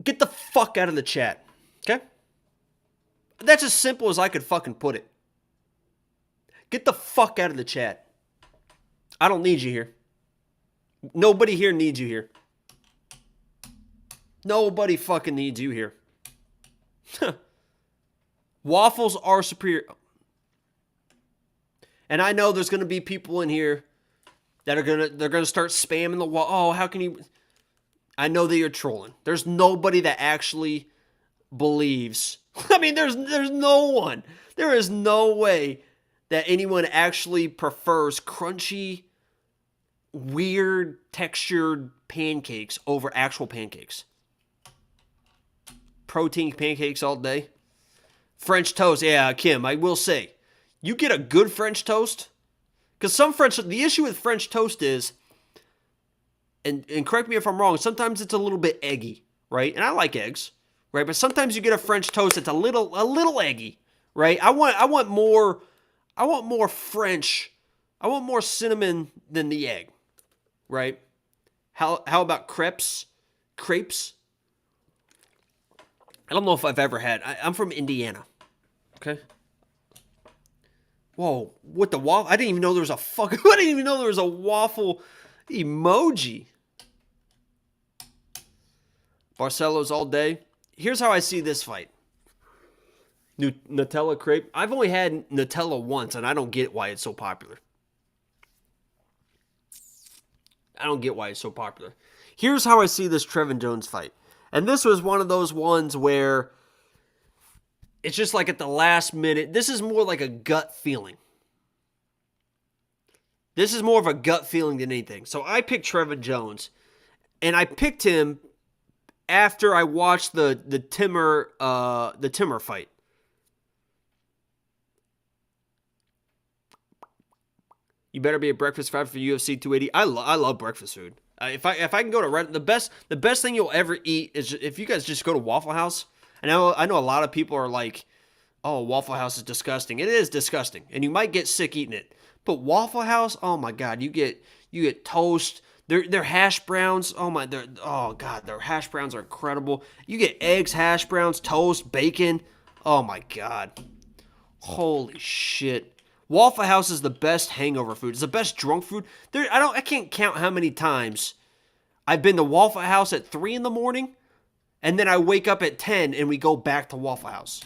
get the fuck out of the chat, okay? That's as simple as I could fucking put it. Get the fuck out of the chat. I don't need you here. Nobody here needs you here. Nobody fucking needs you here. Waffles are superior. And I know there's going to be people in here that are going to start spamming the wall. Oh, how can you... I know that you're trolling. There's nobody that actually believes. I mean, there's no one. There is no way that anyone actually prefers crunchy, weird textured pancakes over actual pancakes. Protein pancakes all day. French toast. Yeah, Kim, I will say, you get a good French toast. Because the issue with French toast is, and correct me if I'm wrong, sometimes it's a little bit eggy, right? And I like eggs, right? But sometimes you get a French toast that's a little eggy, right? I want more French. I want more cinnamon than the egg, right? How about crepes? Crepes? I don't know if I've ever had. I'm from Indiana, okay? Whoa, what the waffle? I didn't even know there was a waffle emoji. Barcelos all day. Here's how I see this fight. Nutella crepe. I've only had Nutella once, and I don't get why it's so popular. Here's how I see this Trevin Jones fight. And this was one of those ones where it's just like at the last minute. This is more like a gut feeling. This is more of a gut feeling than anything. So I picked Trevin Jones, and I picked him after I watched the Timmer fight. You better be a breakfast fight for UFC 280. I love breakfast food. If I can go to the best thing you'll ever eat is if you guys just go to Waffle House. I know a lot of people are like, "Oh, Waffle House is disgusting." It is disgusting, and you might get sick eating it. But Waffle House, oh my God, you get toast. Their hash browns, their hash browns are incredible. You get eggs, hash browns, toast, bacon. Oh my God, holy shit. Waffle House is the best hangover food. It's the best drunk food. I can't count how many times I've been to Waffle House at 3 a.m, and then I wake up at 10 and we go back to Waffle House.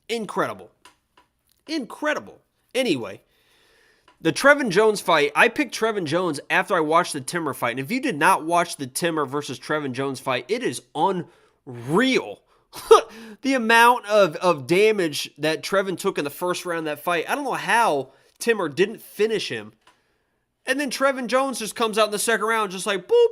Incredible. Anyway, the Trevin Jones fight, I picked Trevin Jones after I watched the Timmer fight. And if you did not watch the Timmer versus Trevin Jones fight, it is unreal The amount of damage that Trevin took in the first round of that fight, I don't know how Timur didn't finish him. And then Trevin Jones just comes out in the second round just like, boop,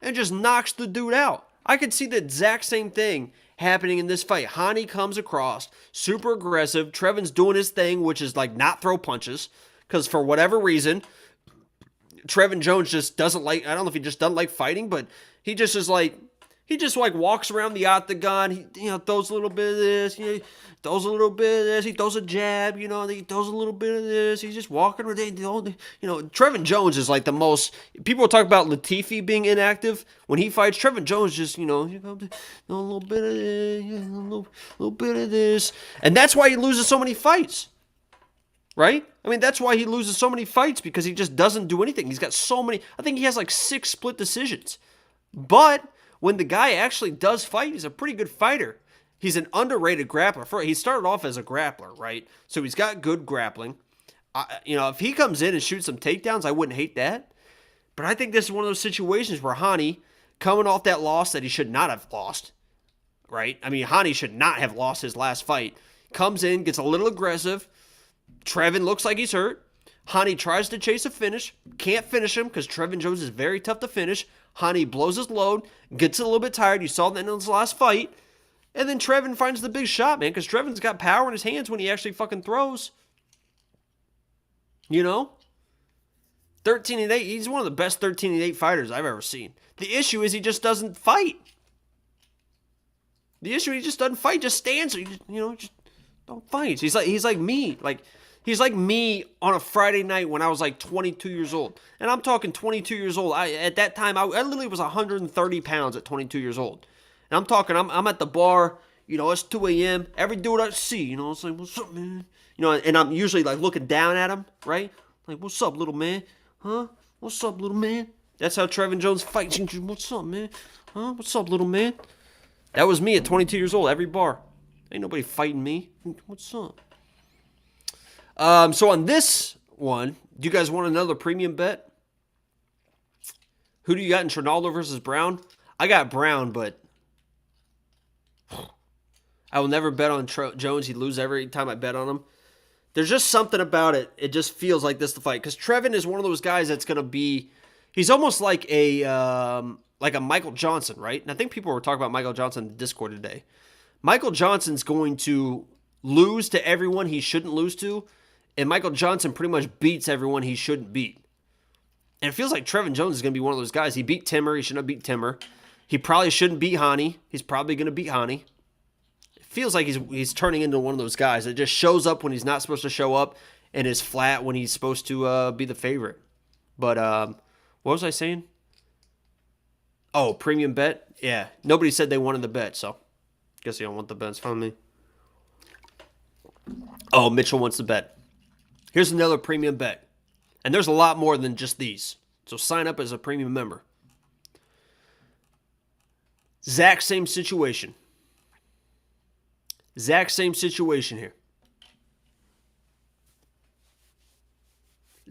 and just knocks the dude out. I could see the exact same thing happening in this fight. Hani comes across, super aggressive. Trevin's doing his thing, which is like not throw punches. Because for whatever reason, Trevin Jones just doesn't like, I don't know if he just doesn't like fighting, but he just is like, he just like walks around the octagon. He, throws a little bit of this, throws a little bit of this. He throws a jab, he throws a little bit of this. He's just walking around. Trevin Jones is like the most. People talk about Latifi being inactive when he fights. Trevin Jones just, a little bit of this, a little bit of this, and that's why he loses so many fights. Right? I mean, that's why he loses so many fights, because he just doesn't do anything. He's got so many. I think he has like 6 split decisions, but when the guy actually does fight, he's a pretty good fighter. He's an underrated grappler. He started off as a grappler, right? So he's got good grappling. If he comes in and shoots some takedowns, I wouldn't hate that. But I think this is one of those situations where Hani, coming off that loss that he should not have lost, right? I mean, Hani should not have lost his last fight. Comes in, gets a little aggressive. Trevin looks like he's hurt. Hani tries to chase a finish. Can't finish him because Trevin Jones is very tough to finish. Hani blows his load, gets a little bit tired. You saw that in his last fight. And then Trevin finds the big shot, man, because Trevin's got power in his hands when he actually fucking throws. 13-8. He's one of the best 13-8 fighters I've ever seen. The issue is he just doesn't fight. He just doesn't fight. Just stands there. Just don't fight. He's like me. He's like me on a Friday night when I was like 22 years old. And I'm talking 22 years old. At that time, I literally was 130 pounds at 22 years old. And I'm talking, I'm at the bar, it's 2 a.m. Every dude I see, it's like, what's up, man? And I'm usually like looking down at him, right? Like, what's up, little man? Huh? What's up, little man? That's how Trevin Jones fights. What's up, man? Huh? What's up, little man? That was me at 22 years old, every bar. Ain't nobody fighting me. What's up? So on this one, do you guys want another premium bet? Who do you got in Trinaldo versus Brown? I got Brown, but I will never bet on Jones. He'd lose every time I bet on him. There's just something about it. It just feels like this to fight. Because Trevin is one of those guys that's going to be... He's almost like a Michael Johnson, right? And I think people were talking about Michael Johnson in the Discord today. Michael Johnson's going to lose to everyone he shouldn't lose to. And Michael Johnson pretty much beats everyone he shouldn't beat. And it feels like Trevin Jones is going to be one of those guys. He beat Timur. He shouldn't have beat Timur. He probably shouldn't beat Hani. He's probably going to beat Hani. It feels like he's turning into one of those guys that just shows up when he's not supposed to show up and is flat when he's supposed to be the favorite. But what was I saying? Oh, premium bet? Yeah. Nobody said they wanted the bet, so guess you don't want the bet. It's fine with me. Oh, Mitchell wants the bet. Here's another premium bet. And there's a lot more than just these. So sign up as a premium member. Zach, same situation. Here.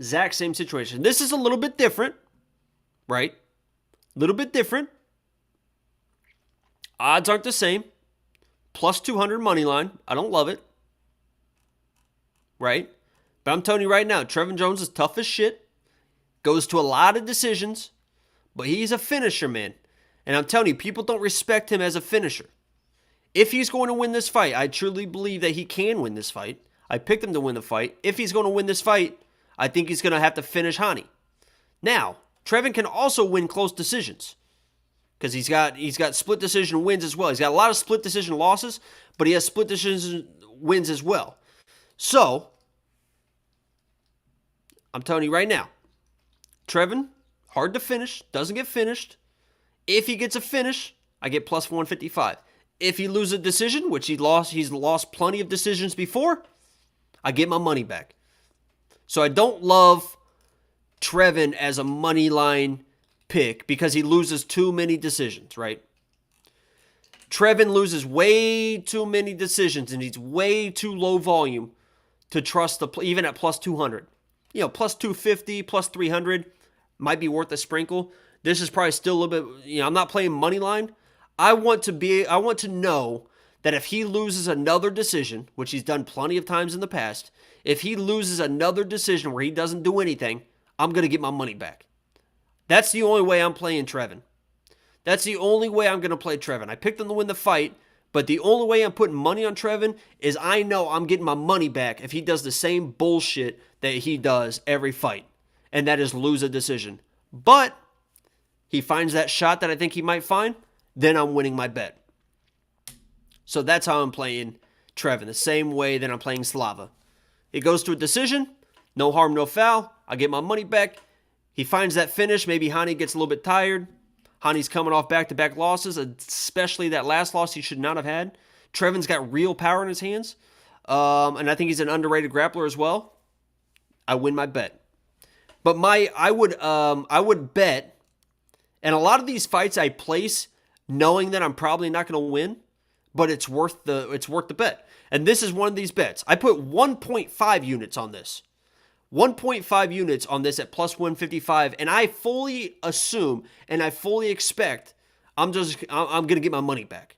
Zach, same situation. This is a little bit different, right? A little bit different. Odds aren't the same. Plus 200 money line. I don't love it. Right? But I'm telling you right now, Trevin Jones is tough as shit. Goes to a lot of decisions. But he's a finisher, man. And I'm telling you, people don't respect him as a finisher. If he's going to win this fight, I truly believe that he can win this fight. I picked him to win the fight. If he's going to win this fight, I think he's going to have to finish Hani. Now, Trevin can also win close decisions. Because he's got split decision wins as well. He's got a lot of split decision losses, but he has split decision wins as well. So, I'm telling you right now, Trevin, hard to finish, doesn't get finished. If he gets a finish, I get plus 155. If he loses a decision, which he's lost plenty of decisions before, I get my money back. So I don't love Trevin as a money line pick because he loses too many decisions, right? Trevin loses way too many decisions and he's way too low volume to trust even at plus 200. Plus 250, plus 300 might be worth a sprinkle. This is probably still a little bit, I'm not playing money line. I want to know that if he loses another decision, which he's done plenty of times in the past, if he loses another decision where he doesn't do anything, I'm going to get my money back. That's the only way I'm playing Trevin. That's the only way I'm going to play Trevin. I picked him to win the fight, but the only way I'm putting money on Trevin is I know I'm getting my money back if he does the same bullshit that he does every fight, and that is lose a decision. But he finds that shot that I think he might find, then I'm winning my bet. So that's how I'm playing Trevin, the same way that I'm playing Slava. It goes to a decision, no harm, no foul. I get my money back. He finds that finish. Maybe Hani gets a little bit tired. Hani's coming off back-to-back losses, especially that last loss he should not have had. Trevin's got real power in his hands, and I think he's an underrated grappler as well. I win my bet. But I would bet, and a lot of these fights I place knowing that I'm probably not going to win, but it's worth the bet. And this is one of these bets. I put 1.5 units on this. 1.5 units on this at plus 155, and I fully assume and I fully expect I'm going to get my money back,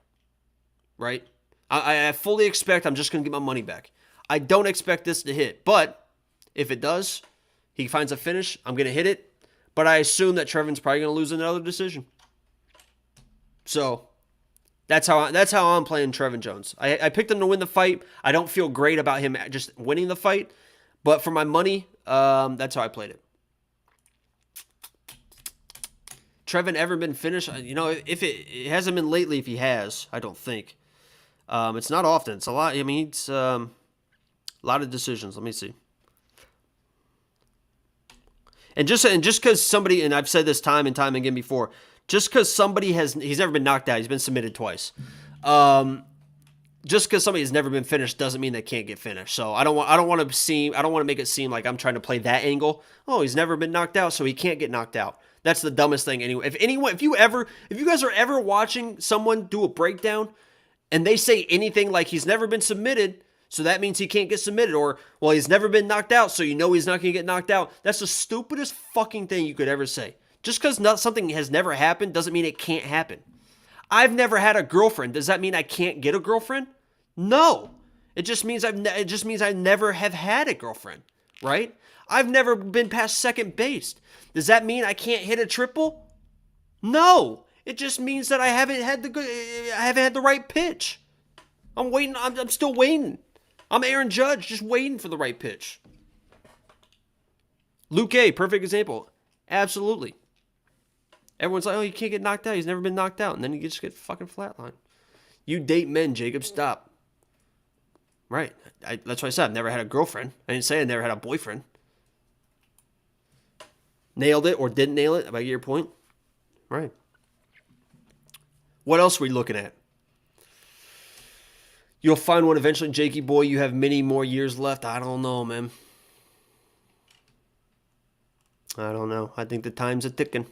right? I fully expect I'm just going to get my money back. I don't expect this to hit, but if it does, he finds a finish, I'm going to hit it, but I assume that Trevin's probably going to lose another decision. So that's how I'm playing Trevin Jones. I picked him to win the fight. I don't feel great about him just winning the fight. But for my money, that's how I played it. Trevin ever been finished? If it hasn't been lately, if he has, I don't think. It's not often. It's a lot. I mean, it's a lot of decisions. Let me see. And just because somebody, and I've said this time and time again before, just because somebody he's never been knocked out. He's been submitted twice. Just because somebody has never been finished doesn't mean they can't get finished. So I don't want to make it seem like I'm trying to play that angle. Oh, he's never been knocked out, so he can't get knocked out. That's the dumbest thing anyway. If you guys are ever watching someone do a breakdown and they say anything like he's never been submitted, so that means he can't get submitted, or well, he's never been knocked out, so you know he's not going to get knocked out. That's the stupidest fucking thing you could ever say. Just because something has never happened doesn't mean it can't happen. I've never had a girlfriend. Does that mean I can't get a girlfriend? No. It just means I never have had a girlfriend, right? I've never been past second base. Does that mean I can't hit a triple? No. It just means that I haven't had the right pitch. I'm waiting. I'm still waiting. I'm Aaron Judge, just waiting for the right pitch. Luke A, perfect example. Absolutely. Everyone's like, oh, you can't get knocked out. He's never been knocked out. And then you just get fucking flatline. You date men, Jacob. Stop. Right. That's what I said. I've never had a girlfriend. I didn't say I never had a boyfriend. Nailed it or didn't nail it. If I get your point. Right. What else are we looking at? You'll find one eventually, Jakey boy. You have many more years left. I don't know, man. I don't know. I think the time's a ticking.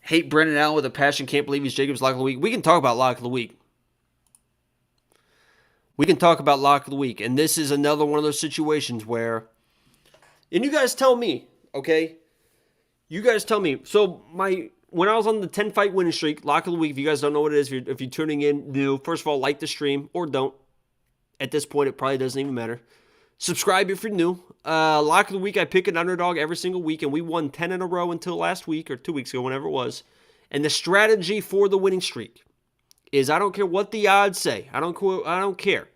Hate Brendan Allen with a passion. Can't believe he's Jacob's lock of the week. We can talk about lock of the week. We can talk about lock of the week. And this is another one of those situations where, and you guys tell me, okay? You guys tell me. So when I was on the 10-fight winning streak, lock of the week, if you guys don't know what it is, if you're tuning in new, first of all, like the stream or don't. At this point, it probably doesn't even matter. Subscribe if you're new. Lock of the week, I pick an underdog every single week, and we won 10 in a row until last week or 2 weeks ago, whenever it was. And the strategy for the winning streak is I don't care what the odds say. I don't care.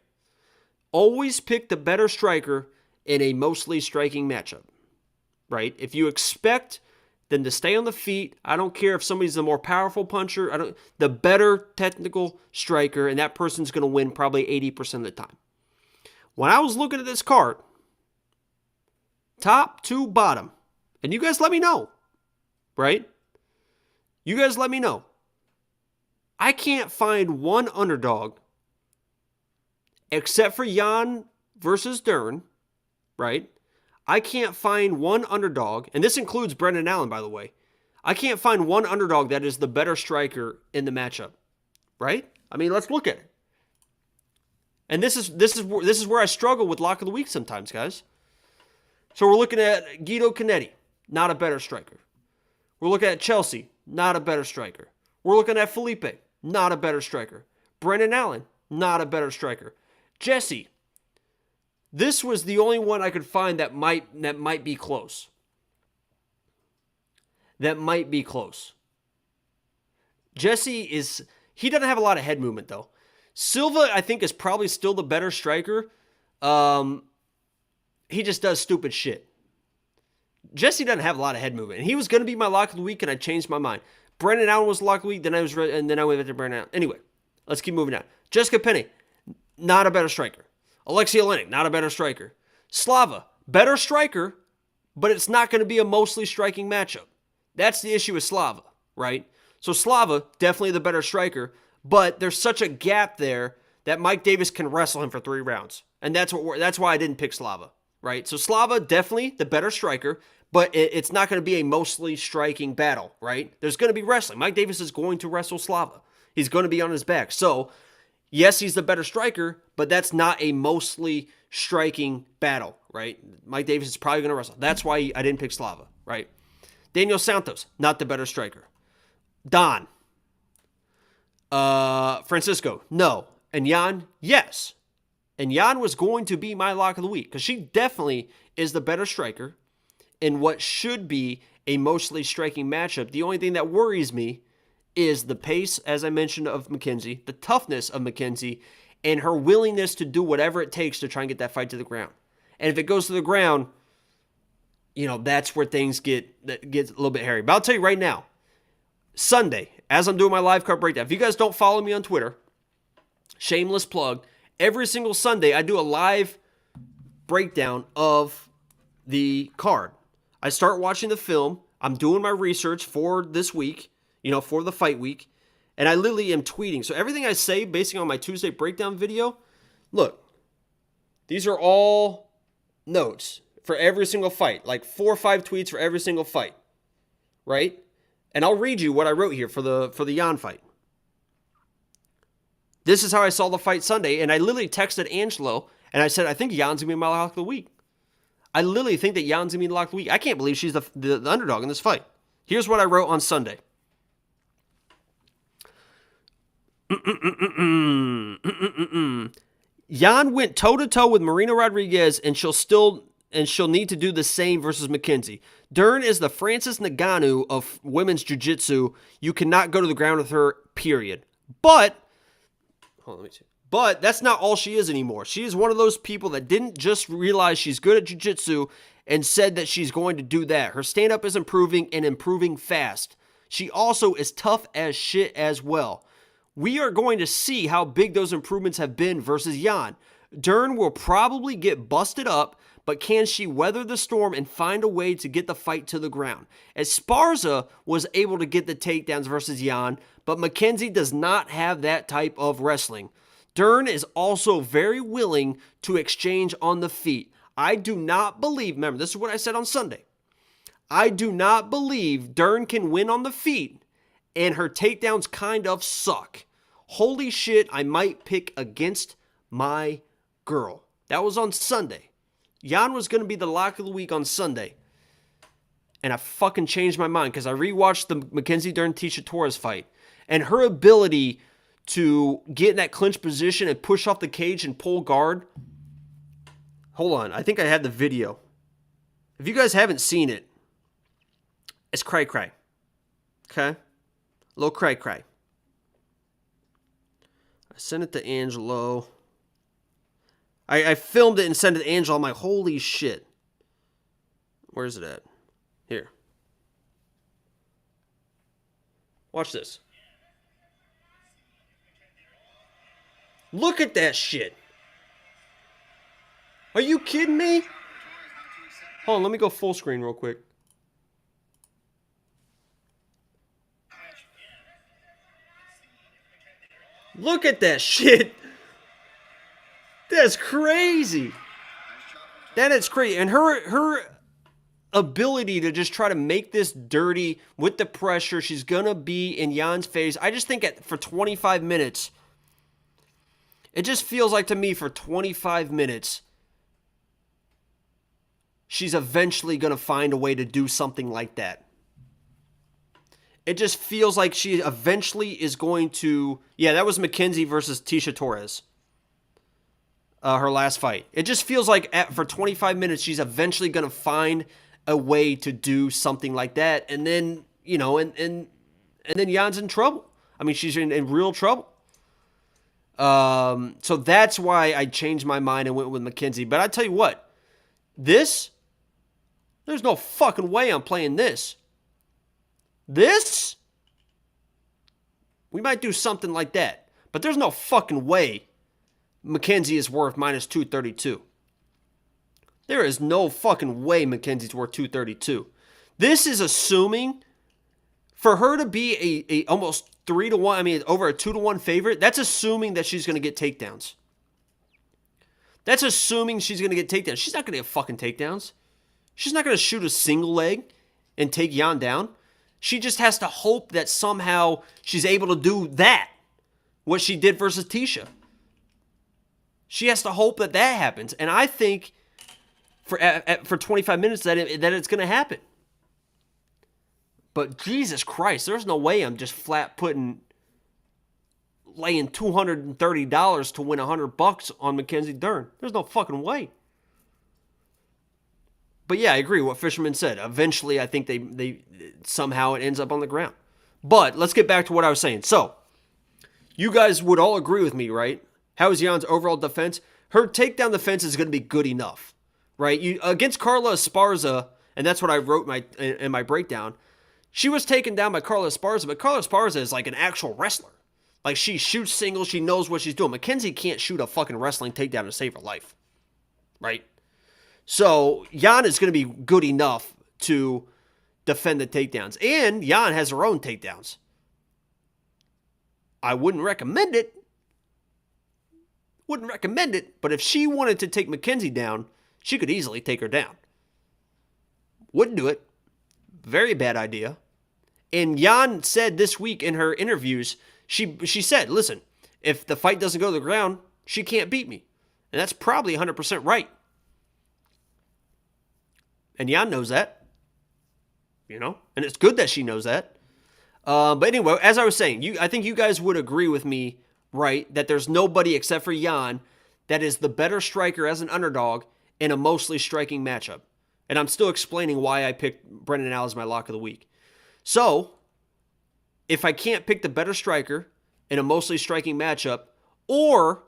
Always pick the better striker in a mostly striking matchup, right? If you expect them to stay on the feet, I don't care if somebody's the more powerful puncher. The better technical striker, and that person's going to win probably 80% of the time. When I was looking at this card, top to bottom, and you guys let me know, right? You guys let me know. I can't find one underdog except for Jan versus Dern, right? I can't find one underdog, and this includes Brendan Allen, by the way. I can't find one underdog that is the better striker in the matchup, right? I mean, let's look at it. And this is where I struggle with lock of the week sometimes, guys. So we're looking at Guido Cannetti, not a better striker. We're looking at Chelsea, not a better striker. We're looking at Felipe, not a better striker. Brendan Allen, not a better striker. Jesse, this was the only one I could find that might be close. That might be close. Jesse he doesn't have a lot of head movement though. Silva, I think, is probably still the better striker. He just does stupid shit. Jesse doesn't have a lot of head movement. And he was going to be my lock of the week, and I changed my mind. Brendan Allen was lock of the week, then I went back to Brendan Allen. Anyway, let's keep moving on. Jessica Penne, not a better striker. Alexia Oleinik, not a better striker. Slava, better striker, but it's not going to be a mostly striking matchup. That's the issue with Slava, right? So Slava, definitely the better striker, but there's such a gap there that Mike Davis can wrestle him for 3 rounds. And that's why I didn't pick Slava, right? So Slava, definitely the better striker, but it's not going to be a mostly striking battle, right? There's going to be wrestling. Mike Davis is going to wrestle Slava. He's going to be on his back. So, yes, he's the better striker, but that's not a mostly striking battle, right? Mike Davis is probably going to wrestle. That's why I didn't pick Slava, right? Daniel Santos, not the better striker. Don. Francisco, no. And Jan, yes. And Jan was going to be my lock of the week because she definitely is the better striker in what should be a mostly striking matchup. The only thing that worries me is the pace, as I mentioned, of Mackenzie, the toughness of Mackenzie, and her willingness to do whatever it takes to try and get that fight to the ground. And if it goes to the ground, that's where things get a little bit hairy. But I'll tell you right now, Sunday, as I'm doing my live card breakdown, if you guys don't follow me on Twitter, shameless plug, every single Sunday I do a live breakdown of the card. I start watching the film. I'm doing my research for this week, for the fight week, and I literally am tweeting. So everything I say, basing on my Tuesday breakdown video, look, these are all notes for every single fight, like 4 or 5 tweets for every single fight, right? And I'll read you what I wrote here for the Jan fight. This is how I saw the fight Sunday, and I literally texted Angelo, and I said, I think Jan's going to be my lock of the week. I literally think that Jan's going to be the lock of the week. I can't believe she's the underdog in this fight. Here's what I wrote on Sunday. Jan went toe-to-toe with Marina Rodriguez, and she'll need to do the same versus Mackenzie. Dern is the Francis Ngannou of women's jiu-jitsu. You cannot go to the ground with her, period. But that's not all she is anymore. She is one of those people that didn't just realize she's good at jiu-jitsu and said that she's going to do that. Her stand-up is improving and improving fast. She also is tough as shit as well. We are going to see how big those improvements have been versus Jan. Dern will probably get busted up, but can she weather the storm and find a way to get the fight to the ground? Esparza was able to get the takedowns versus Jan, but Mackenzie does not have that type of wrestling. Dern is also very willing to exchange on the feet. I do not believe, remember, this is what I said on Sunday. I do not believe Dern can win on the feet, and her takedowns kind of suck. Holy shit, I might pick against my girl. That was on Sunday. Jan was going to be the lock of the week on Sunday. And I fucking changed my mind because I rewatched the Mackenzie Dern-Tisha Torres fight. And her ability to get in that clinch position and push off the cage and pull guard. Hold on. I think I had the video. If you guys haven't seen it, it's cray-cray. Okay? A little cray-cray. I sent it to Angelo. I filmed it and sent it to Angelo. I'm like, holy shit. Where's it at? Here. Watch this. Look at that shit. Are you kidding me? Hold on, let me go full screen real quick. Look at that shit. That's crazy. That is crazy. And her ability to just try to make this dirty with the pressure, she's going to be in Jan's face. I just think for 25 minutes, it just feels like to me for 25 minutes, she's eventually going to find a way to do something like that. It just feels like she eventually is going to... Yeah, that was Mackenzie versus Tisha Torres. Her last fight. It just feels like for 25 minutes, she's eventually going to find a way to do something like that. And then, you know, and then Jan's in trouble. I mean, she's in real trouble. So that's why I changed my mind and went with Mackenzie. But I tell you what, there's no fucking way I'm playing this. This, we might do something like that. But there's no fucking way Mackenzie is worth minus 232. There is no fucking way Mackenzie's worth 232. This is assuming for her to be a almost 3-1, I mean, over a 2-1 favorite, that's assuming that she's going to get takedowns. That's assuming she's going to get takedowns. She's not going to get fucking takedowns. She's not going to shoot a single leg and take Jan down. She just has to hope that somehow she's able to do that, what she did versus Tisha. She has to hope that that happens. And I think for 25 minutes that it's going to happen. But Jesus Christ, there's no way I'm just flat laying $230 to win $100 on Mackenzie Dern. There's no fucking way. But yeah, I agree with what Fisherman said. Eventually, I think they somehow it ends up on the ground. But let's get back to what I was saying. So, you guys would all agree with me, right? How is Jan's overall defense? Her takedown defense is going to be good enough, right? Against Carla Esparza, and that's what I wrote in my breakdown, she was taken down by Carla Esparza, but Carla Esparza is like an actual wrestler. Like, she shoots singles, she knows what she's doing. Mackenzie can't shoot a fucking wrestling takedown to save her life, right? So, Jan is going to be good enough to defend the takedowns. And Jan has her own takedowns. I wouldn't recommend it. But if she wanted to take Mackenzie down, she could easily take her down. Wouldn't do it. Very bad idea. And Jan said this week in her interviews, she said, listen, if the fight doesn't go to the ground, she can't beat me. And that's probably 100% right. And Jan knows that. You know? And it's good that she knows that. But anyway, as I was saying, I think you guys would agree with me, right, that there's nobody except for Jan that is the better striker as an underdog in a mostly striking matchup. And I'm still explaining why I picked Brendan Allen as my lock of the week. So, if I can't pick the better striker in a mostly striking matchup, or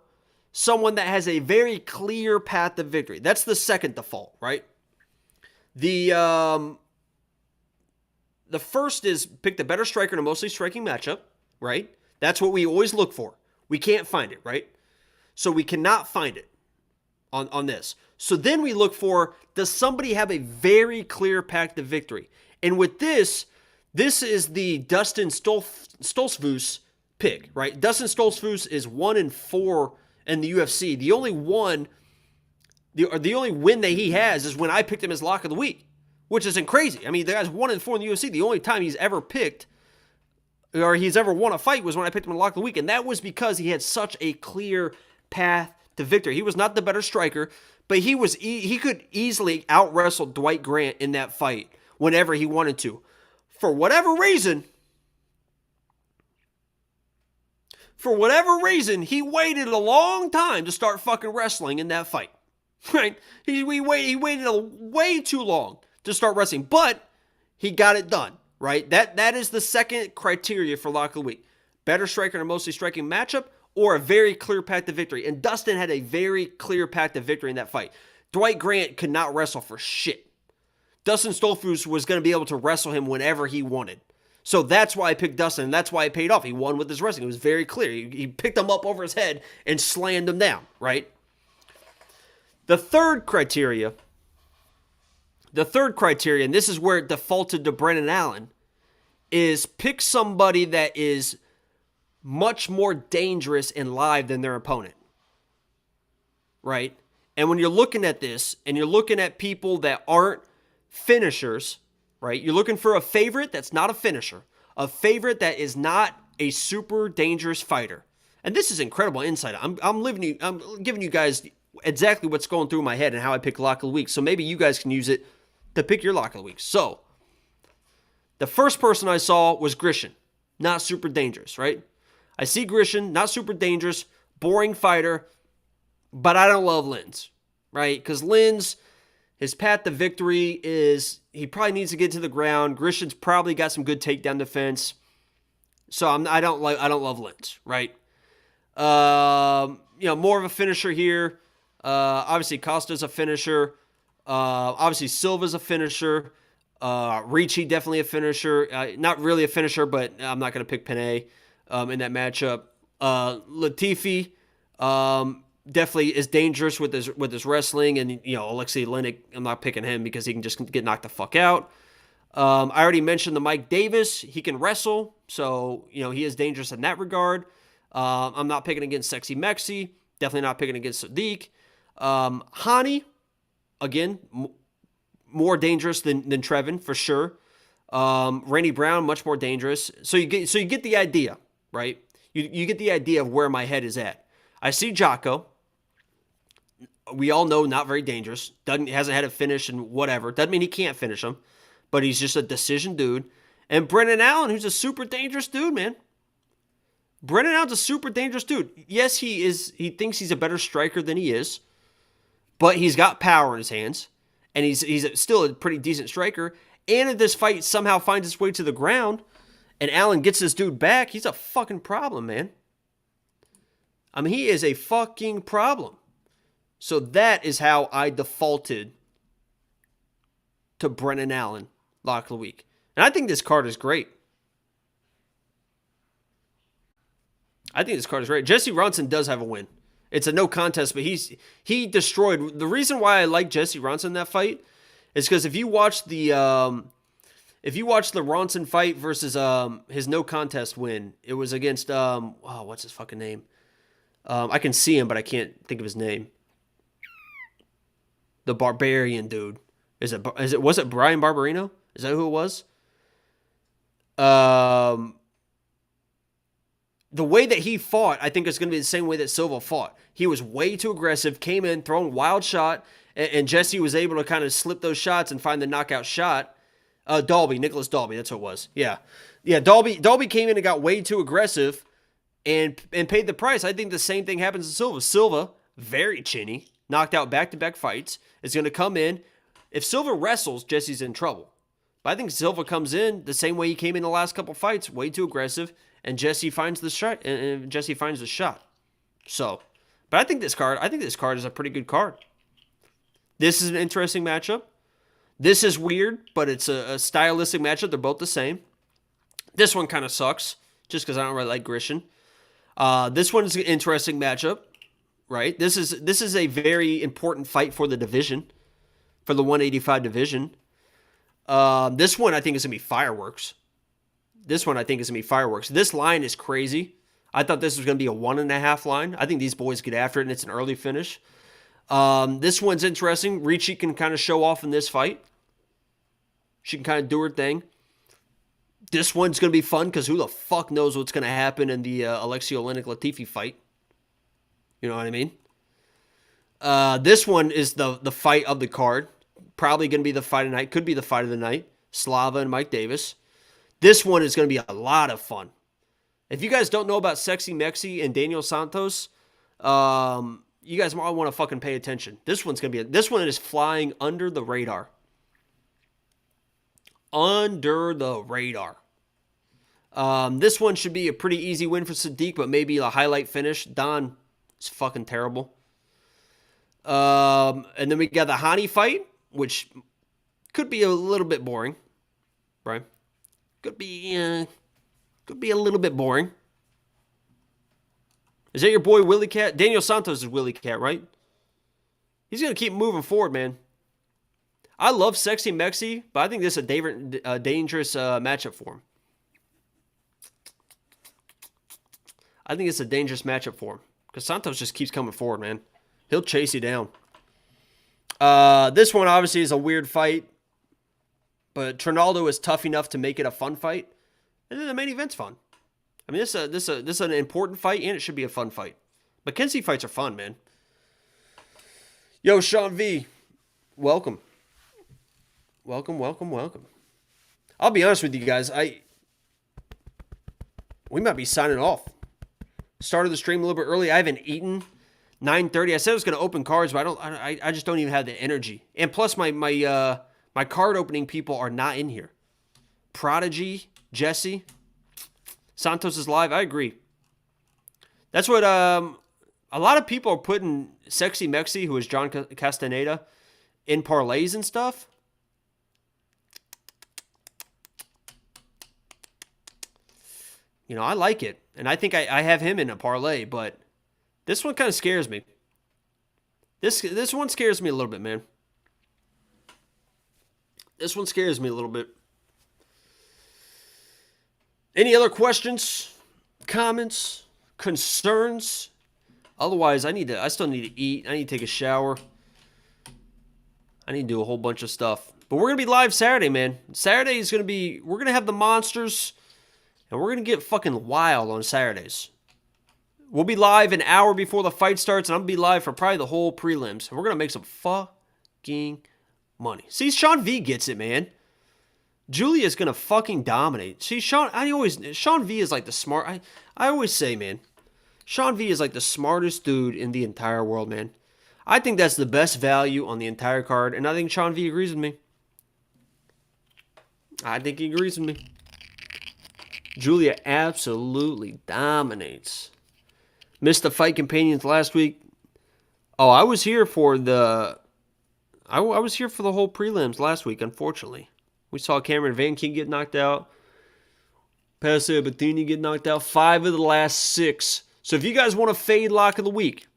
someone that has a very clear path to victory, that's the second default, right? The first is pick the better striker in a mostly striking matchup, right? That's what we always look for. We can't find it, right? So we cannot find it on this. So then we look for, does somebody have a very clear path to victory? And with this is the Dustin Stoltzfus pick, right? Dustin Stoltzfus is 1-4 in the UFC. The only win that he has is when I picked him as lock of the week, which isn't crazy. I mean, the guy's 1-4 in the UFC. The only time he's ever picked or he's ever won a fight was when I picked him as lock of the week, and that was because he had such a clear path to victory. He was not the better striker, but he could easily out-wrestle Dwight Grant in that fight whenever he wanted to. For whatever reason, he waited a long time to start fucking wrestling in that fight. Right? He waited way too long to start wrestling, but he got it done, right? That is the second criteria for lock of the week. Better striker in a mostly striking matchup, or a very clear path to victory. And Dustin had a very clear path to victory in that fight. Dwight Grant could not wrestle for shit. Dustin Stoltzfus was going to be able to wrestle him whenever he wanted. So that's why I picked Dustin, and that's why it paid off. He won with his wrestling. It was very clear. He picked him up over his head and slammed him down, right? The third criteria, and this is where it defaulted to Brendan Allen, is pick somebody that is much more dangerous in live than their opponent, right? And when you're looking at this, and you're looking at people that aren't finishers, right? You're looking for a favorite that's not a finisher, a favorite that is not a super dangerous fighter. And this is incredible insight. I'm giving you guys exactly what's going through my head and how I pick lock of the week. So maybe you guys can use it to pick your lock of the week. So The first person I saw was Grishan. Not super dangerous, right? I see Grishan, not super dangerous, boring fighter, but I don't love Linz, right? Because Linz, his path to victory is he probably needs to get to the ground. Grishan's probably got some good takedown defense. So I don't love Linz, right? More of a finisher here. Obviously Costa's a finisher. Obviously Silva's a finisher. Ricci definitely a finisher. Not really a finisher, but I'm not going to pick Panay in that matchup. Latifi definitely is dangerous with his wrestling, and Alexei Oleinik, I'm not picking him because he can just get knocked the fuck out. I already mentioned the Mike Davis. He can wrestle, so he is dangerous in that regard. I'm not picking against Sexy Mexi. Definitely not picking against Sadiq. Hani, again, more dangerous than Trevin for sure. Randy Brown, much more dangerous. So you get the idea, right? You get the idea of where my head is at. I see Jocko. We all know not very dangerous. Hasn't had a finish and whatever. Doesn't mean he can't finish him, but he's just a decision dude. And Brennan Allen, who's a super dangerous dude, man. Brennan Allen's a super dangerous dude. Yes, he is. He thinks he's a better striker than he is, but he's got power in his hands, and he's still a pretty decent striker. And if this fight somehow finds its way to the ground, and Allen gets this dude back, he's a fucking problem, man. I mean, he is a fucking problem. So that is how I defaulted to Brennan Allen lock of the week. And I think this card is great. Jesse Ronson does have a win. It's a no contest, but he destroyed. The reason why I like Jesse Ronson in that fight is because if you watch the Ronson fight versus his no contest win, it was against what's his fucking name? I can see him, but I can't think of his name. The Barbarian dude. Was it Brian Barberino? Is that who it was? The way that he fought, I think it's going to be the same way that Silva fought. He was way too aggressive, came in, throwing wild shot, and Jesse was able to kind of slip those shots and find the knockout shot. Nicholas Dalby, that's what it was. Yeah. Dalby came in and got way too aggressive and paid the price. I think the same thing happens to Silva. Silva, very chinny, knocked out back-to-back fights, is going to come in. If Silva wrestles, Jesse's in trouble. But I think Silva comes in the same way he came in the last couple fights, way too aggressive, and Jesse finds the shot. So, but I think this card is a pretty good card. This is an interesting matchup. This is weird, but it's a stylistic matchup. They're both the same. This one kind of sucks, just because I don't really like Grishan. This one is an interesting matchup, right? This is a very important fight for the division, for the 185 division. This one I think is going to be fireworks. This line is crazy. I thought this was going to be a 1.5 line. I think these boys get after it, and it's an early finish. This one's interesting. Ricci can kind of show off in this fight. She can kind of do her thing. This one's going to be fun because who the fuck knows what's going to happen in the Alexei Oleinik-Latifi fight. You know what I mean? This one is the fight of the card. Probably going to be the fight of the night. Could be the fight of the night. Slava and Mike Davis. This one is going to be a lot of fun. If you guys don't know about Sexy Mexi and Daniel Santos, you guys might want to fucking pay attention. This one is flying under the radar. Under the radar. This one should be a pretty easy win for Sadiq, but maybe a highlight finish. Don is fucking terrible. And then we got the Hani fight, which could be a little bit boring, right? Could be a little bit boring. Is that your boy Willie Cat? Daniel Santos is Willie Cat, right? He's going to keep moving forward, man. I love Sexy Mexi, but I think this is a dangerous matchup for him. I think it's a dangerous matchup for him. Because Santos just keeps coming forward, man. He'll chase you down. This one obviously is a weird fight. But Trinaldo is tough enough to make it a fun fight. And then the main event's fun. I mean, this is an important fight, and it should be a fun fight. McKenzie fights are fun, man. Yo, Sean V, welcome. Welcome. I'll be honest with you guys. We might be signing off. Started the stream a little bit early. I haven't eaten. 9:30. I said I was going to open cards, but I just don't even have the energy. And plus, my card opening people are not in here. Prodigy, Jesse, Santos is live. I agree. That's what a lot of people are putting Sexy Mexi, who is John Castaneda, in parlays and stuff. You know, I like it. And I think I have him in a parlay, but this one kind of scares me. This one scares me a little bit, man. This one scares me a little bit. Any other questions, comments, concerns? Otherwise, I still need to eat. I need to take a shower. I need to do a whole bunch of stuff. But we're going to be live Saturday, man. Saturday is going to be, we're going to have the monsters, and we're going to get fucking wild on Saturdays. We'll be live an hour before the fight starts, and I'm going to be live for probably the whole prelims. And we're going to make some fucking money. See, Sean V gets it, man. Julia's going to fucking dominate. See, Sean V is like the smart, I always say, man, Sean V is like the smartest dude in the entire world, man. I think that's the best value on the entire card, and I think Sean V agrees with me. I think he agrees with me. Julia absolutely dominates. Missed the fight companions last week. Oh, I was here for the whole prelims last week, unfortunately. We saw Cameron Van King get knocked out. Paseo Battini get knocked out. 5 of the last 6. So if you guys want to fade lock of the week,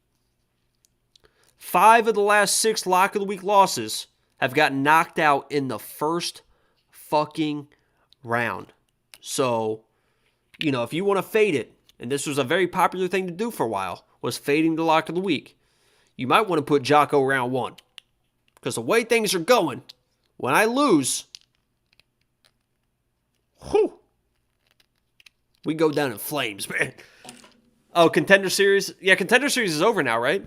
5 of the last 6 lock of the week losses have gotten knocked out in the first fucking round. So, you know, if you want to fade it, and this was a very popular thing to do for a while, was fading the lock of the week, you might want to put Jocko round 1. Because the way things are going, when I lose, whew, we go down in flames, man. Oh, Contender Series? Yeah, Contender Series is over now, right?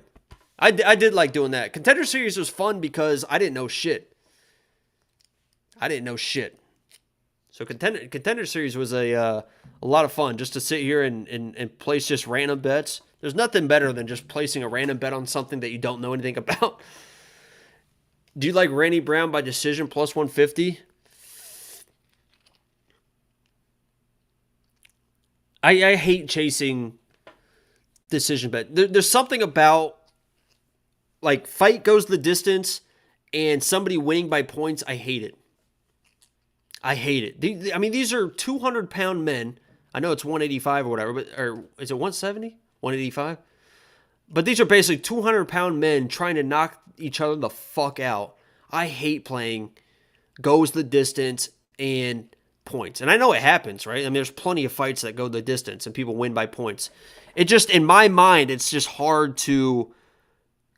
I did like doing that. Contender Series was fun because I didn't know shit. So Contender Series was a lot of fun just to sit here and place just random bets. There's nothing better than just placing a random bet on something that you don't know anything about. Do you like Randy Brown by decision plus 150? I hate chasing decision bet. There's something about, like, fight goes the distance and somebody winning by points. I hate it. I mean, these are 200-pound men. I know it's 185 or whatever, but or is it 170? 185? But these are basically 200-pound men trying to knock each other the fuck out. I hate playing goes the distance and points. And I know it happens, right? I mean, there's plenty of fights that go the distance and people win by points. It just, in my mind, it's just hard to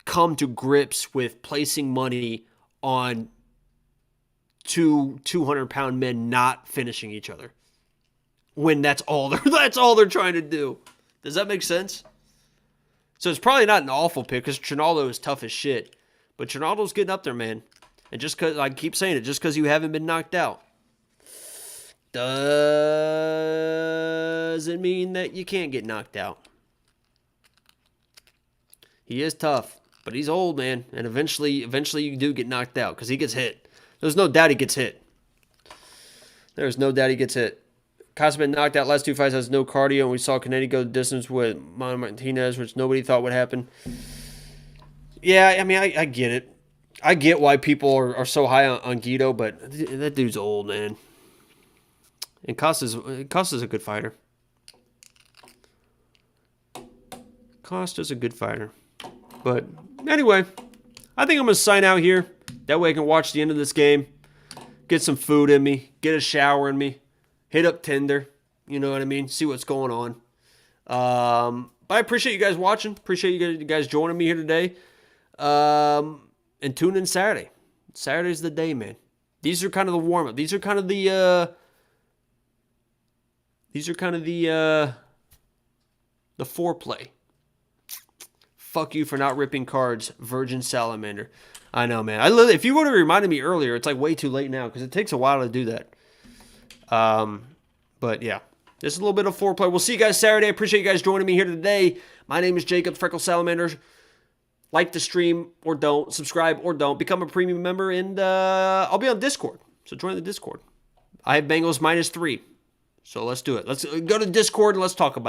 come to grips with placing money on two 200-pound men not finishing each other when that's all they're trying to do. Does that make sense? So it's probably not an awful pick because Trinaldo is tough as shit, but Trinaldo's getting up there, man. And just because I keep saying it, just because you haven't been knocked out doesn't mean that you can't get knocked out. He is tough, but he's old, man, and eventually you do get knocked out because he gets hit. There's no doubt he gets hit. There's no doubt he gets hit. Costa been knocked out last 2 fights, has no cardio, and we saw Cannetti go the distance with Martinez, which nobody thought would happen. Yeah, I mean, I get it. I get why people are so high on Guido, but that dude's old, man. And Costa's a good fighter. Costa's a good fighter. But anyway, I think I'm going to sign out here. That way I can watch the end of this game, get some food in me, get a shower in me, hit up Tinder, you know what I mean, see what's going on. But I appreciate you guys watching. Appreciate you guys joining me here today. And tune in Saturday. Saturday's the day, man. These are kind of the warm-up. These are kind of the foreplay. Fuck you for not ripping cards, Virgin Salamander. I know, man. If you would have reminded me earlier, it's like way too late now because it takes a while to do that. But yeah, there's a little bit of foreplay. We'll see you guys Saturday. I appreciate you guys joining me here today. My name is Jacob, Freckle Salamander. Like the stream or don't, subscribe or don't, become a premium member, and I'll be on Discord. So join the Discord. I have Bengals -3. So let's do it. Let's go to Discord and let's talk about it.